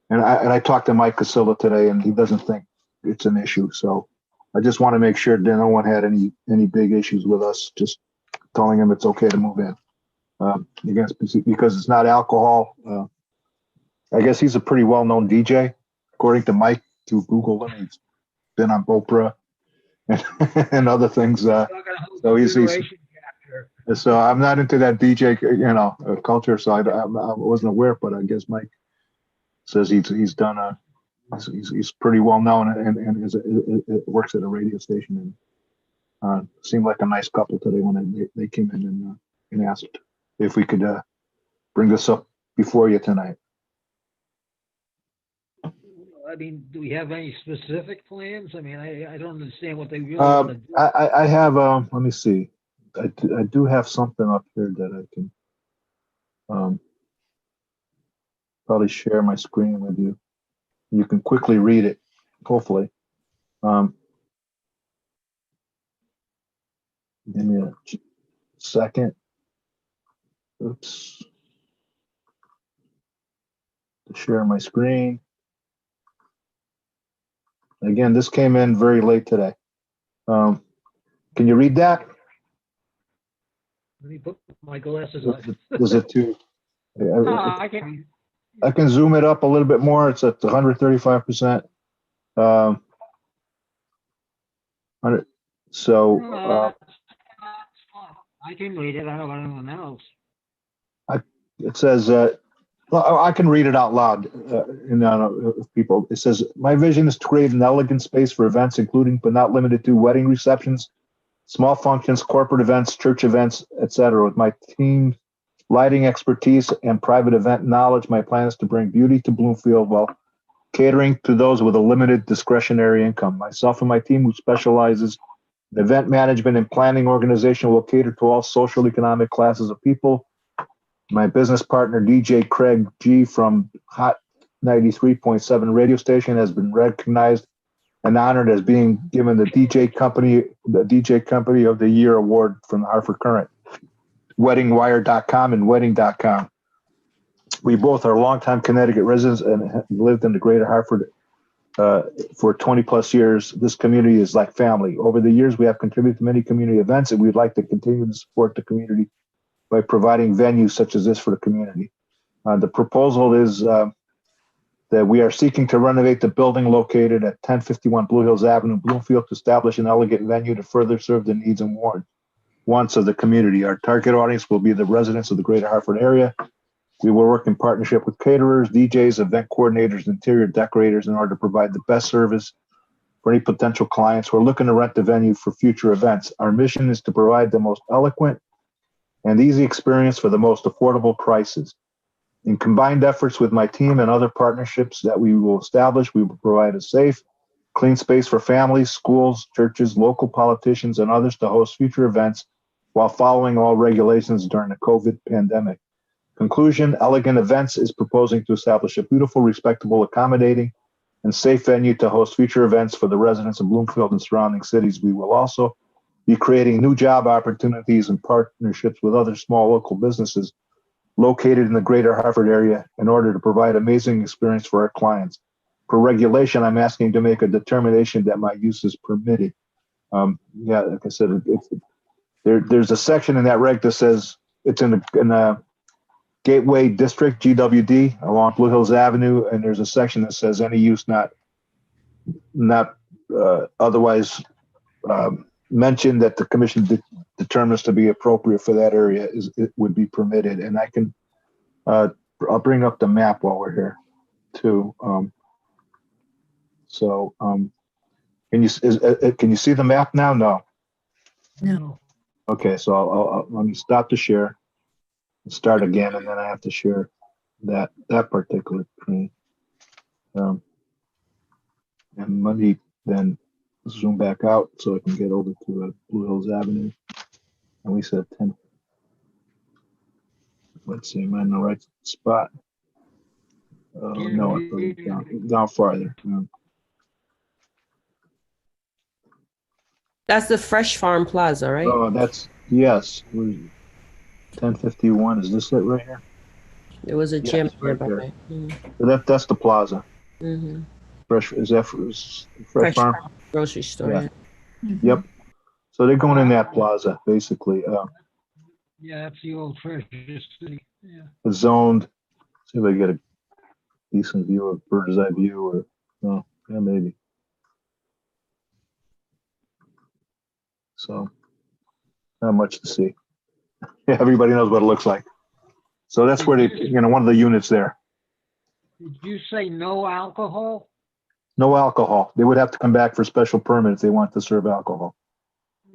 And I talked to Mike Casilla today, and he doesn't think it's an issue. So I just want to make sure that no one had any big issues with us just telling him it's okay to move in. Because it's not alcohol. I guess he's a pretty well-known DJ, according to Mike through Google. He's been on Oprah and other things. So he's so I'm not into that DJ, culture. So I wasn't aware, but I guess Mike says he's done he's pretty well known and works at a radio station, and seemed like a nice couple today when they came in and asked if we could bring this up before you tonight. I mean, do we have any specific plans? I mean, I don't understand what they really want to do. I have let me see. I do have something up here that I can probably share my screen with you. You can quickly read it, hopefully. Give me a second. Oops. share my screen. Again, this came in very late today. Can you read that? Let me put my glasses on. Is it too? I can. I can zoom it up a little bit more. It's at 135%. So I can read it. I don't want anyone else. it says, well, I can read it out loud. And I don't know if people, it says, my vision is to create an elegant space for events, including but not limited to wedding receptions, small functions, corporate events, church events, etc. With my team lighting expertise and private event knowledge, my plan is to bring beauty to Bloomfield while catering to those with a limited discretionary income. Myself and my team, who specializes in event management and planning organization, will cater to all social economic classes of people. My business partner, DJ Craig G. from Hot 93.7 radio station, has been recognized and honored as being given the DJ Company of the Year award from the Hartford Courant, weddingwire.com and wedding.com. We both are longtime Connecticut residents and have lived in the greater Hartford for 20 plus years. This community is like family. Over the years, we have contributed to many community events, and we'd like to continue to support the community by providing venues such as this for the community. The proposal is that we are seeking to renovate the building located at 1051 Blue Hills Avenue, Bloomfield, to establish an elegant venue to further serve the needs and wants of the community. Our target audience will be the residents of the greater Hartford area. We will work in partnership with caterers, DJs, event coordinators, interior decorators in order to provide the best service for any potential clients who are looking to rent the venue for future events. Our mission is to provide the most eloquent and easy experience for the most affordable prices. In combined efforts with my team and other partnerships that we will establish, we will provide a safe, clean space for families, schools, churches, local politicians, and others to host future events while following all regulations during the COVID pandemic. Conclusion, Elegant Events is proposing to establish a beautiful, respectable, accommodating, and safe venue to host future events for the residents of Bloomfield and surrounding cities. We will also be creating new job opportunities and partnerships with other small local businesses located in the greater Hartford area in order to provide amazing experience for our clients. For regulation, I'm asking to make a determination that my use is permitted. Like I said, there's a section in that reg that says it's in a Gateway District, GWD, along Blue Hills Avenue, and there's a section that says any use not otherwise mentioned that the commission determines to be appropriate for that area it would be permitted. And I can I'll bring up the map while we're here too. Can you see the map now? No. No. Okay, so I'll let me stop the share. Start again, and then I have to share that particular screen. And let me then zoom back out so I can get over to Blue Hills Avenue. And we said 10. Let's see, am I in the right spot? No, down farther. That's the Fresh Farm Plaza, right? Oh, yes. 1051. Is this it right here? There was a Yes, gym right nearby. there. That's the plaza. Mm-hmm. Fresh Farm? Grocery store. Yeah. Yeah. Yep. So they're going in that plaza basically. Yeah, that's the old Treasure City. Yeah. Zoned. See if I get a decent view of bird's eye view, or no, yeah, maybe. So not much to see. Yeah, everybody knows what it looks like. So that's where one of the units there. Did you say no alcohol? No alcohol. They would have to come back for special permit if they want to serve alcohol.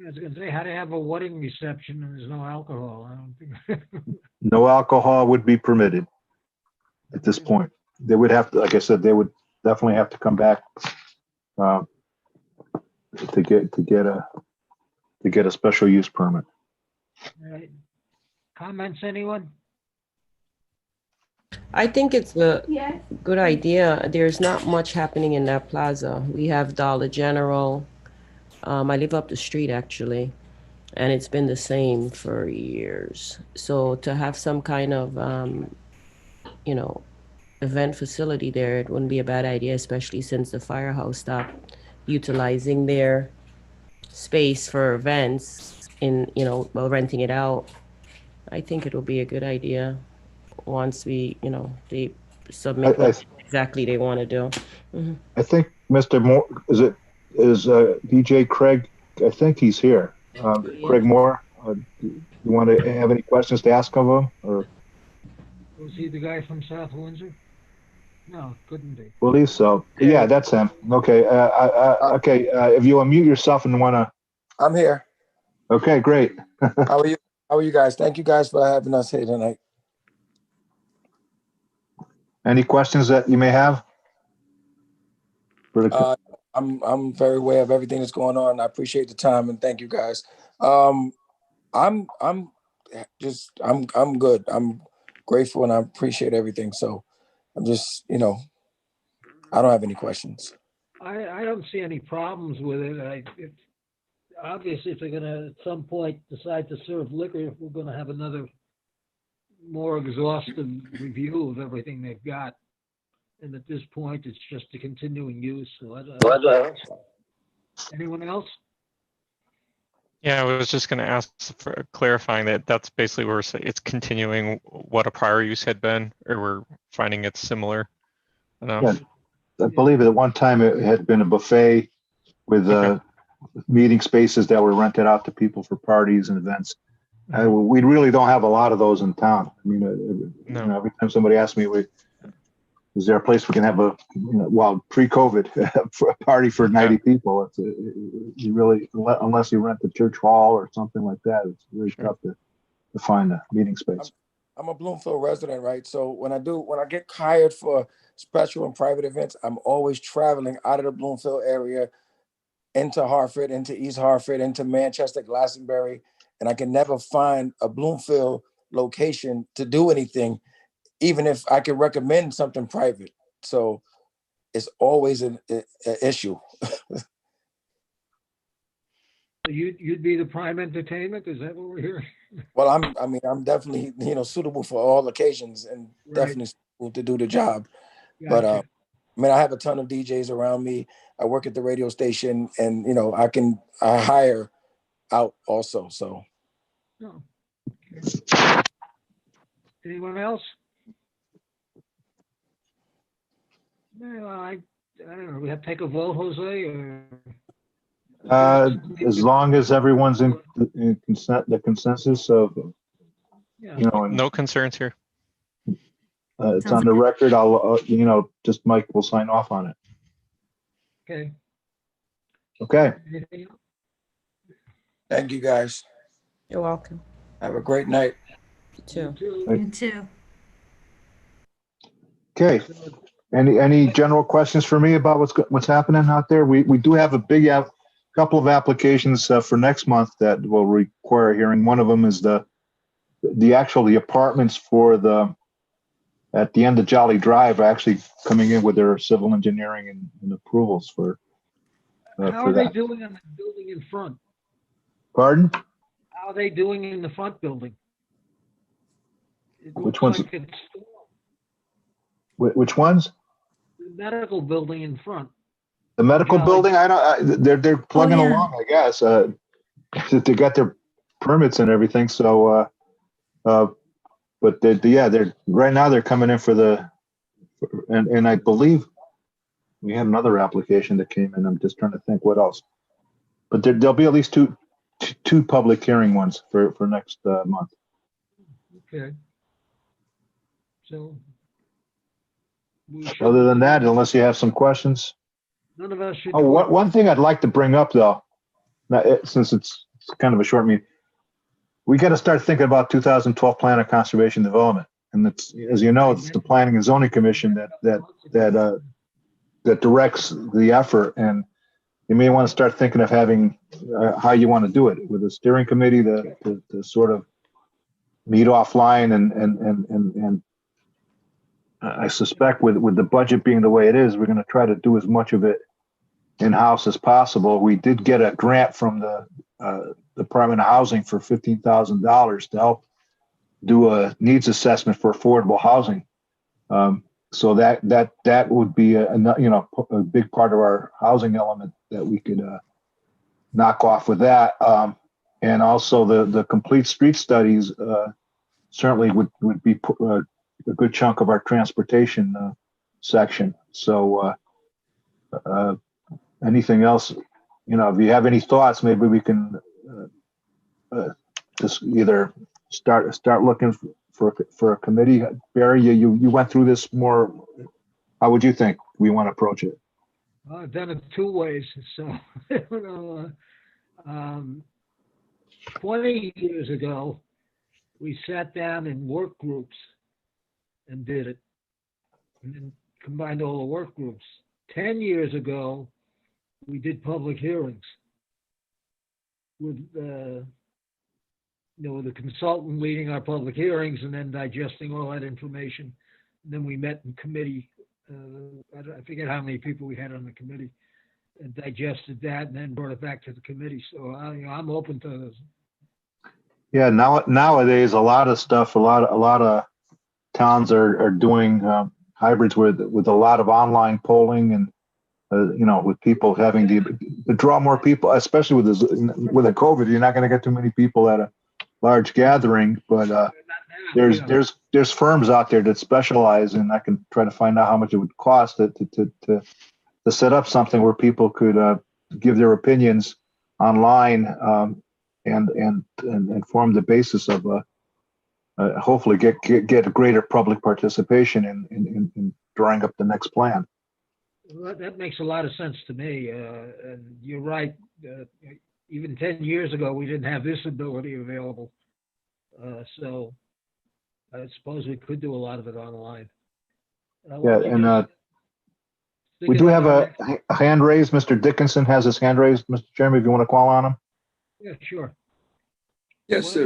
I was going to say, how to have a wedding reception and there's no alcohol? I don't think. No alcohol would be permitted at this point. They would have to, like I said, they would definitely have to come back to get a special use permit. All right. Comments, anyone? I think it's a good idea. There's not much happening in that plaza. We have Dollar General. I live up the street actually, and it's been the same for years. So to have some kind of, event facility there, it wouldn't be a bad idea, especially since the firehouse stopped utilizing their space for events in, well, renting it out. I think it will be a good idea once they submit I, what exactly they want to do. I think Mr. Moore, is DJ Craig, I think he's here. Craig Moore, you want to have any questions to ask of him, or? Was he the guy from South Windsor? No, couldn't be. Believe so. Yeah, that's him. Okay. Okay. If you unmute yourself and want to. I'm here. Okay, great. How are you? How are you guys? Thank you guys for having us here tonight. Any questions that you may have? I'm very aware of everything that's going on. I appreciate the time and thank you guys. I'm good. I'm grateful and I appreciate everything. So I'm just, I don't have any questions. I don't see any problems with it. Obviously, if they're gonna at some point decide to serve liquor, we're gonna have another more exhaustive review of everything they've got. And at this point, it's just a continuing use. So anyone else? Yeah, I was just going to ask for clarifying that's basically where it's continuing what a prior use had been, or we're finding it's similar enough. Yeah, I believe at one time it had been a buffet with meeting spaces that were rented out to people for parties and events. We really don't have a lot of those in town. I mean, every time somebody asks me, is there a place we can have pre-COVID, for a party for 90 people? You really, unless you rent the church hall or something like that, it's really tough to find a meeting space. I'm a Bloomfield resident, right? So when I get hired for special and private events, I'm always traveling out of the Bloomfield area into Hartford, into East Hartford, into Manchester, Glastonbury, and I can never find a Bloomfield location to do anything, even if I could recommend something private. So it's always an issue. You'd be the prime entertainment? Is that what we're hearing? Well, I'm definitely, suitable for all occasions and definitely suitable to do the job. Gotcha. But I have a ton of DJs around me. I work at the radio station and, I hire out also, so. Oh. Okay. Anyone else? No, I don't know. We have to take a vote, Jose, or? As long as everyone's in the consensus of, No concerns here. It's on the record. I'll, just Mike will sign off on it. Okay. Okay. Anything else? Thank you, guys. You're welcome. Have a great night. You too. You too. Okay. Any general questions for me about what's happening out there? We do have a couple of applications for next month that will require a hearing. One of them is the apartments at the end of Jolly Drive are actually coming in with their civil engineering and approvals for. How are they doing on the building in front? Pardon? How are they doing in the front building? Which ones? Which ones? The medical building in front. The medical building? They're plugging along, I guess. They got their permits and everything. So, but they're right now they're coming in for and I believe we had another application that came in. I'm just trying to think what else. But there'll be at least two public hearing ones for next month. Okay. So. Other than that, unless you have some questions. None of us should. Oh, one thing I'd like to bring up though, since it's kind of a short meeting, we got to start thinking about 2012 Plan of Conservation Development, and it's, as you know, it's the Planning and Zoning Commission that directs the effort, and you may want to start thinking of having how you want to do it with a steering committee to sort of meet offline and I suspect with the budget being the way it is, we're going to try to do as much of it in-house as possible. We did get a grant from the Department of Housing for $15,000 to help do a needs assessment for affordable housing. so that would be a big part of our housing element that we could knock off with that. And also the complete street studies certainly would be a good chunk of our transportation section. So anything else, if you have any thoughts, maybe we can just either start looking for a committee. Barry, you went through this more. How would you think we want to approach it? I've done it two ways. So, 20 years ago, we sat down in work groups and did it, and then combined all the work groups. 10 years ago, we did public hearings with the consultant leading our public hearings and then digesting all that information. And then we met in committee. I forget how many people we had on the committee, and digested that and then brought it back to the committee. So I'm open to this. Yeah, nowadays a lot of stuff, a lot of towns are doing hybrids with a lot of online polling and with people having to draw more people, especially with the COVID. You're not going to get too many people at a large gathering, but there's firms out there that specialize, and I can try to find out how much it would cost to set up something where people could give their opinions online and form the basis of hopefully get a greater public participation in drawing up the next plan. Well, that makes a lot of sense to me. And you're right. Even 10 years ago, we didn't have this ability available. So I suppose we could do a lot of it online. Yeah, and we do have a hand raised. Mr. Dickinson has his hand raised. Mr. Chairman, if you want to call on him. Yeah, sure. Yes,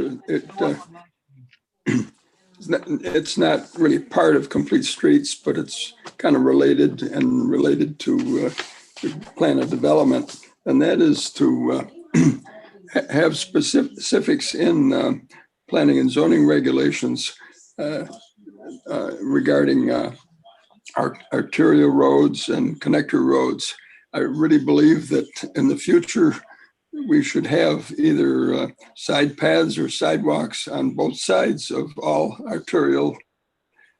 it's not really part of Complete Streets, but it's kind of related to the plan of development, and that is to have specifics in planning and zoning regulations regarding arterial roads and connector roads. I really believe that in the future, we should have either side paths or sidewalks on both sides of all arterial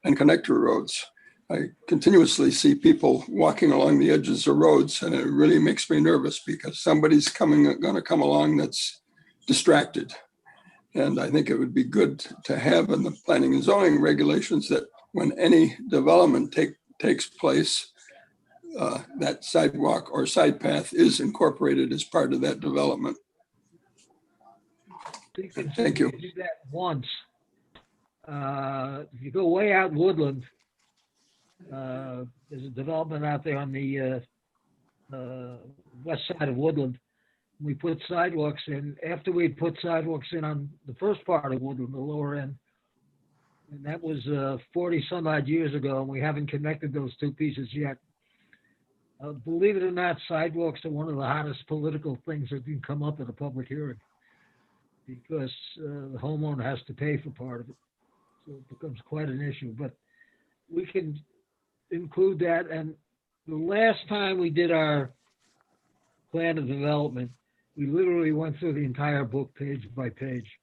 and connector roads. I continuously see people walking along the edges of roads, and it really makes me nervous because somebody's going to come along that's distracted. And I think it would be good to have in the planning and zoning regulations that when any development takes place, that sidewalk or side path is incorporated as part of that development. Thank you. Do that once. If you go way out in Woodland, there's a development out there on the west side of Woodland. We put sidewalks in. After we put sidewalks in on the first part of Woodland, the lower end, and that was 40 some odd years ago, and we haven't connected those two pieces yet. Believe it or not, sidewalks are one of the hottest political things that can come up at a public hearing because the homeowner has to pay for part of it. So it becomes quite an issue, but we can include that. And the last time we did our plan of development, we literally went through the entire book page by page.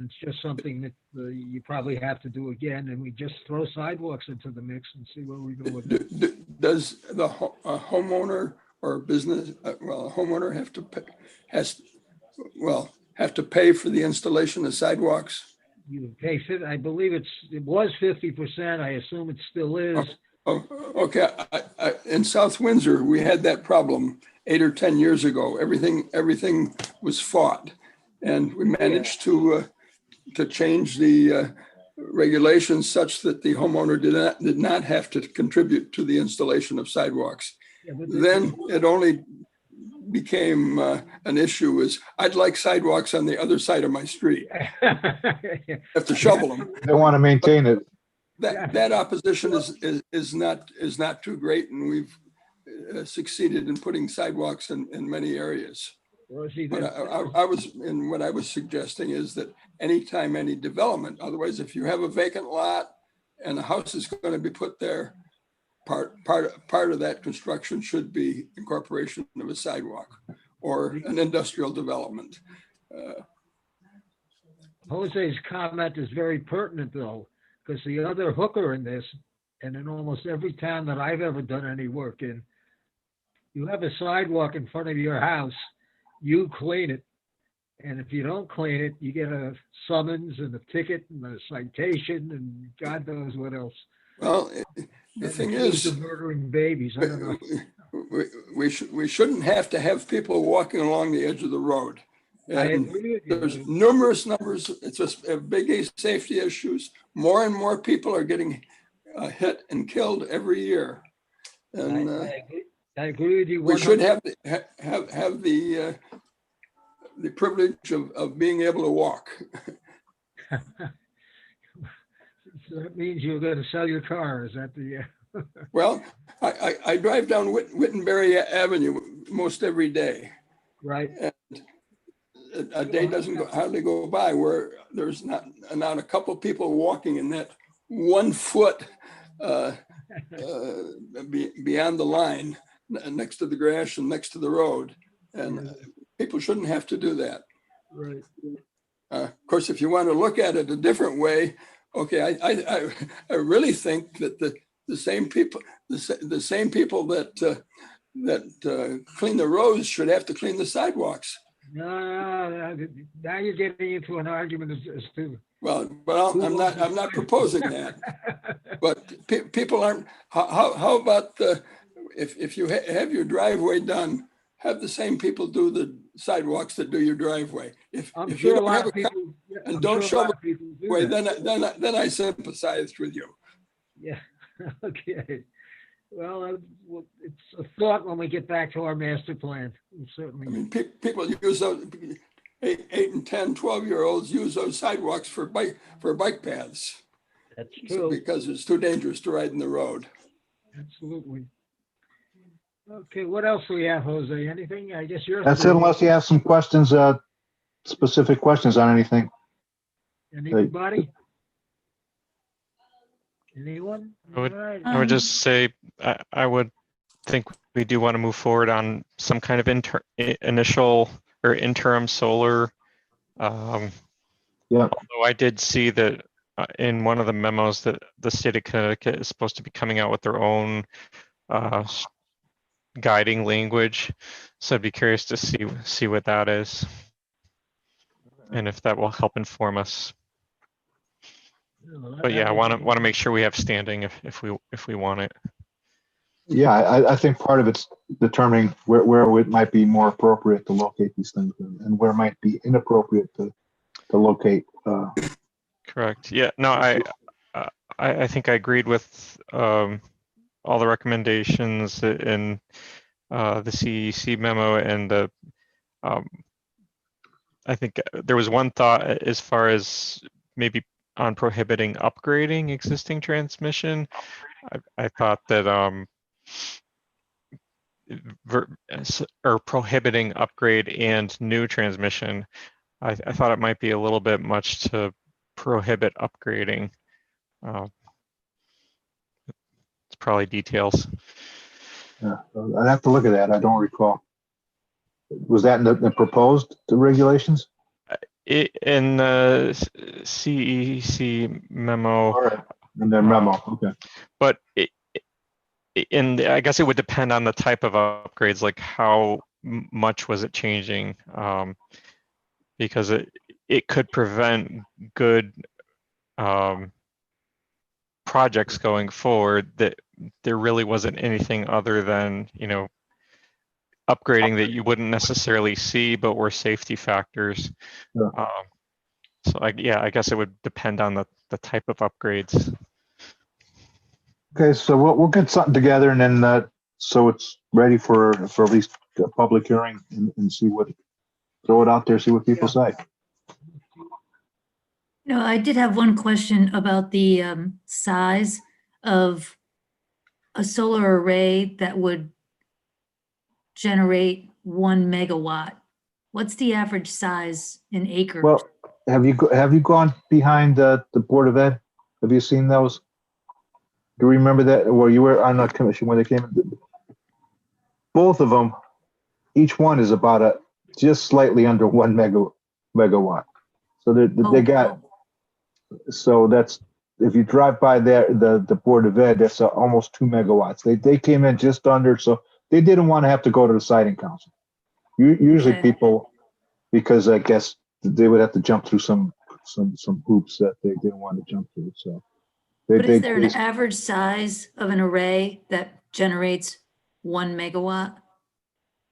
It's just something that you probably have to do again, and we just throw sidewalks into the mix and see where we go with it. Does the homeowner or business, a homeowner have to pay for the installation of sidewalks? You pay, I believe it was 50%. I assume it still is. Oh, okay. In South Windsor, we had that problem 8 or 10 years ago. Everything was fought, and we managed to change the regulations such that the homeowner did not have to contribute to the installation of sidewalks. Yeah, then it only became an issue is I'd like sidewalks on the other side of my street. Have to shovel them. They want to maintain it. That opposition is not too great, and we've succeeded in putting sidewalks in many areas. But what I was suggesting is that anytime any development, otherwise if you have a vacant lot and a house is going to be put there, part of that construction should be incorporation of a sidewalk or an industrial development. Jose's comment is very pertinent though, because the other hooker in this, and in almost every town that I've ever done any work in, you have a sidewalk in front of your house, you clean it. And if you don't clean it, you get a summons and a ticket and a citation and God knows what else. Well, the thing is, murdering babies. I don't know. we shouldn't have to have people walking along the edge of the road. I And agree with you. there's numerous numbers. It's just a big safety issues. More and more people are getting hit and killed every year. And I agree with you. we should have the privilege of being able to walk. So that means you're going to sell your car. Is that the? Well, I drive down Wittenberry Avenue most every day. Right. And a day doesn't hardly go by where there's not a couple of people walking in that 1 foot beyond the line next to the grass and next to the road. And people shouldn't have to do that. Right. Of course, if you want to look at it a different way, okay, I really think that the same people that clean the roads should have to clean the sidewalks. No, now you're getting into an argument as to. Well, but I'm not proposing that. But people aren't. How about if you have your driveway done, have the same people do the sidewalks that do your driveway. If you don't have a car and don't show the way, then I sympathize with you. Yeah. Okay. Well, it's a thought when we get back to our master plan. Certainly. I mean, people use those 8 and 10, 12-year-olds use those sidewalks for bike paths. That's true. Because it's too dangerous to ride in the road. Absolutely. Okay, what else do we have, Jose? Anything? I guess you're. That's it, unless you have some questions, specific questions on anything. Anybody? Anyone? I would just say I would think we do want to move forward on some kind of initial or interim solar. Yeah. Although I did see that in one of the memos that the state of Connecticut is supposed to be coming out with their own guiding language, so I'd be curious to see what that is, and if that will help inform us. But yeah, I want to make sure we have standing if we want it. Yeah, I think part of it's determining where it might be more appropriate to locate these things and where it might be inappropriate to locate. Correct. Yeah. No, I think I agreed with all the recommendations in the CEC memo, and I think there was one thought as far as maybe on prohibiting upgrading existing transmission. I thought that or prohibiting upgrade and new transmission. I thought it might be a little bit much to prohibit upgrading. It's probably details. Yeah, I'd have to look at that. I don't recall. Was that in the proposed regulations? In the CEC memo. All right. In their memo, okay. But I guess it would depend on the type of upgrades, like how much was it changing, because it could prevent good projects going forward that there really wasn't anything other than, upgrading that you wouldn't necessarily see, but were safety factors. Yeah. So I guess it would depend on the type of upgrades. Okay, so we'll get something together, and then so it's ready for at least a public hearing and see throw it out there, see what people say. I did have one question about the size of a solar array that would generate 1 megawatt. What's the average size in acres? Well, have you gone behind the Board of Ed? Have you seen those? you remember that? Well, you were on the commission when they came in. Both of them, each one is about just slightly under 1 megawatt. So they got, so that's, if you drive by there, the Board of Ed, that's almost 2 megawatts. They came in just under, so they didn't want to have to go to the siting council. Usually people, because I guess they would have to jump through some hoops that they didn't want to jump through. So, But is there an average size of an array that generates 1 megawatt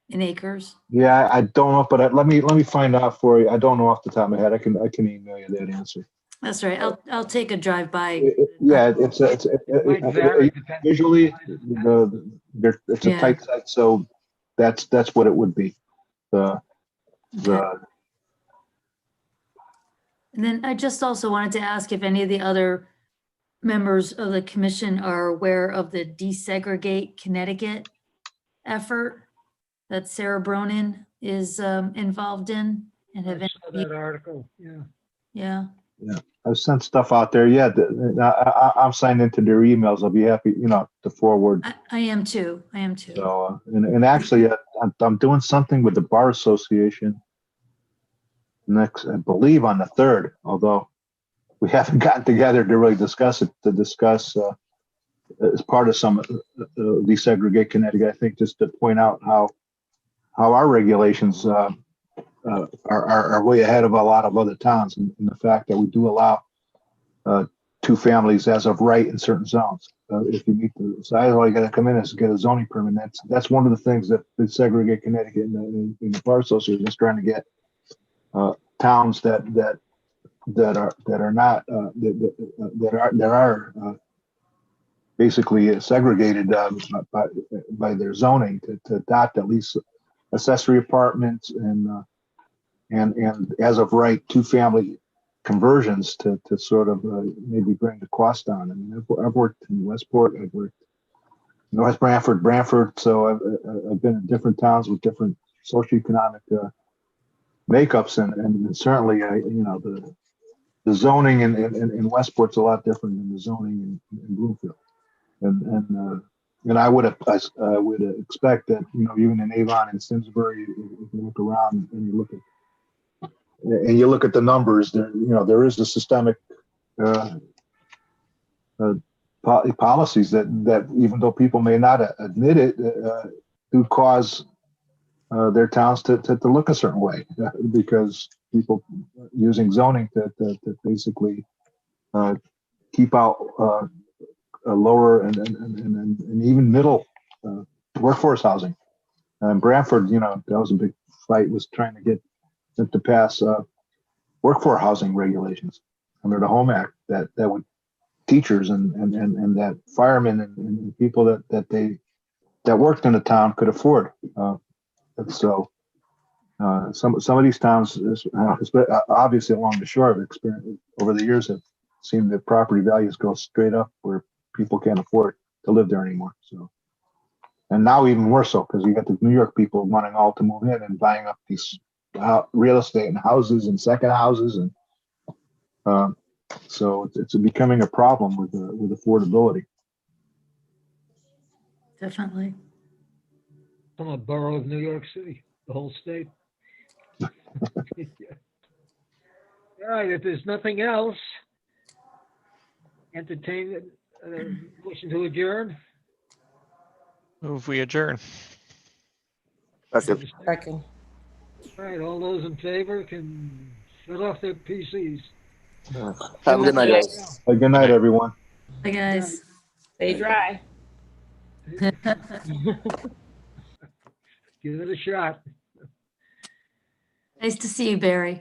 in acres? Yeah, I don't know, but let me find out for you. I don't know off the top of my head. I can email you that answer. That's right. I'll take a drive by. Yeah, Might vary depending- visually it's a tight site, so that's what it would be. And then I just also wanted to ask if any of the other members of the commission are aware of the Desegregate Connecticut effort that Sarah Bronin is involved in, and have I saw that article, yeah. yeah. I've sent stuff out there. Yeah, I'm signed into their emails. I'll be happy, to forward. I am too. So, and actually, I'm doing something with the Bar Association next, I believe, on the 3rd, although we haven't gotten together to really discuss it, as part of some Desegregate Connecticut, I think, just to point out how our regulations are way ahead of a lot of other towns, and the fact that we do allow 2 families as of right in certain zones. If you meet the size, all you got to come in is get a zoning permit. That's one of the things that Desegregate Connecticut and the Bar Association is trying to get towns that are not that are basically segregated by their zoning to adopt at least accessory apartments and as of right 2-family conversions to sort of maybe bring the cost down. I mean, I've worked in Westport, I've worked in North Branford, so I've been in different towns with different socioeconomic makeups, and certainly the zoning in Westport's a lot different than the zoning in Bloomfield, and I would expect that even in Avon and Simsbury, if you look around and you look at the numbers, there is the systemic policies that even though people may not admit it, do cause their towns to look a certain way, because people using zoning to basically keep out a lower and even middle workforce housing. And Branford, that was a big fight, was trying to get them to pass workforce housing regulations under the Home Act that would teachers and that firemen and people that worked in the town could afford. And so some of these towns, obviously along the shore, have experienced over the years, have seen the property values go straight up where people can't afford to live there anymore. So, and now even more so, because you got the New York people wanting all to move in and buying up these real estate and houses and second houses, and so it's becoming a problem with affordability. Definitely. From a borough of New York City, the whole state. All right, if there's nothing else, entertain motion to adjourn. Move we adjourn. Second. Second. All right, all those in favor can shut off their PCs. Have a good night, guys. Good night, everyone. Hi, guys. Stay dry. Give it a shot. Nice to see you, Barry.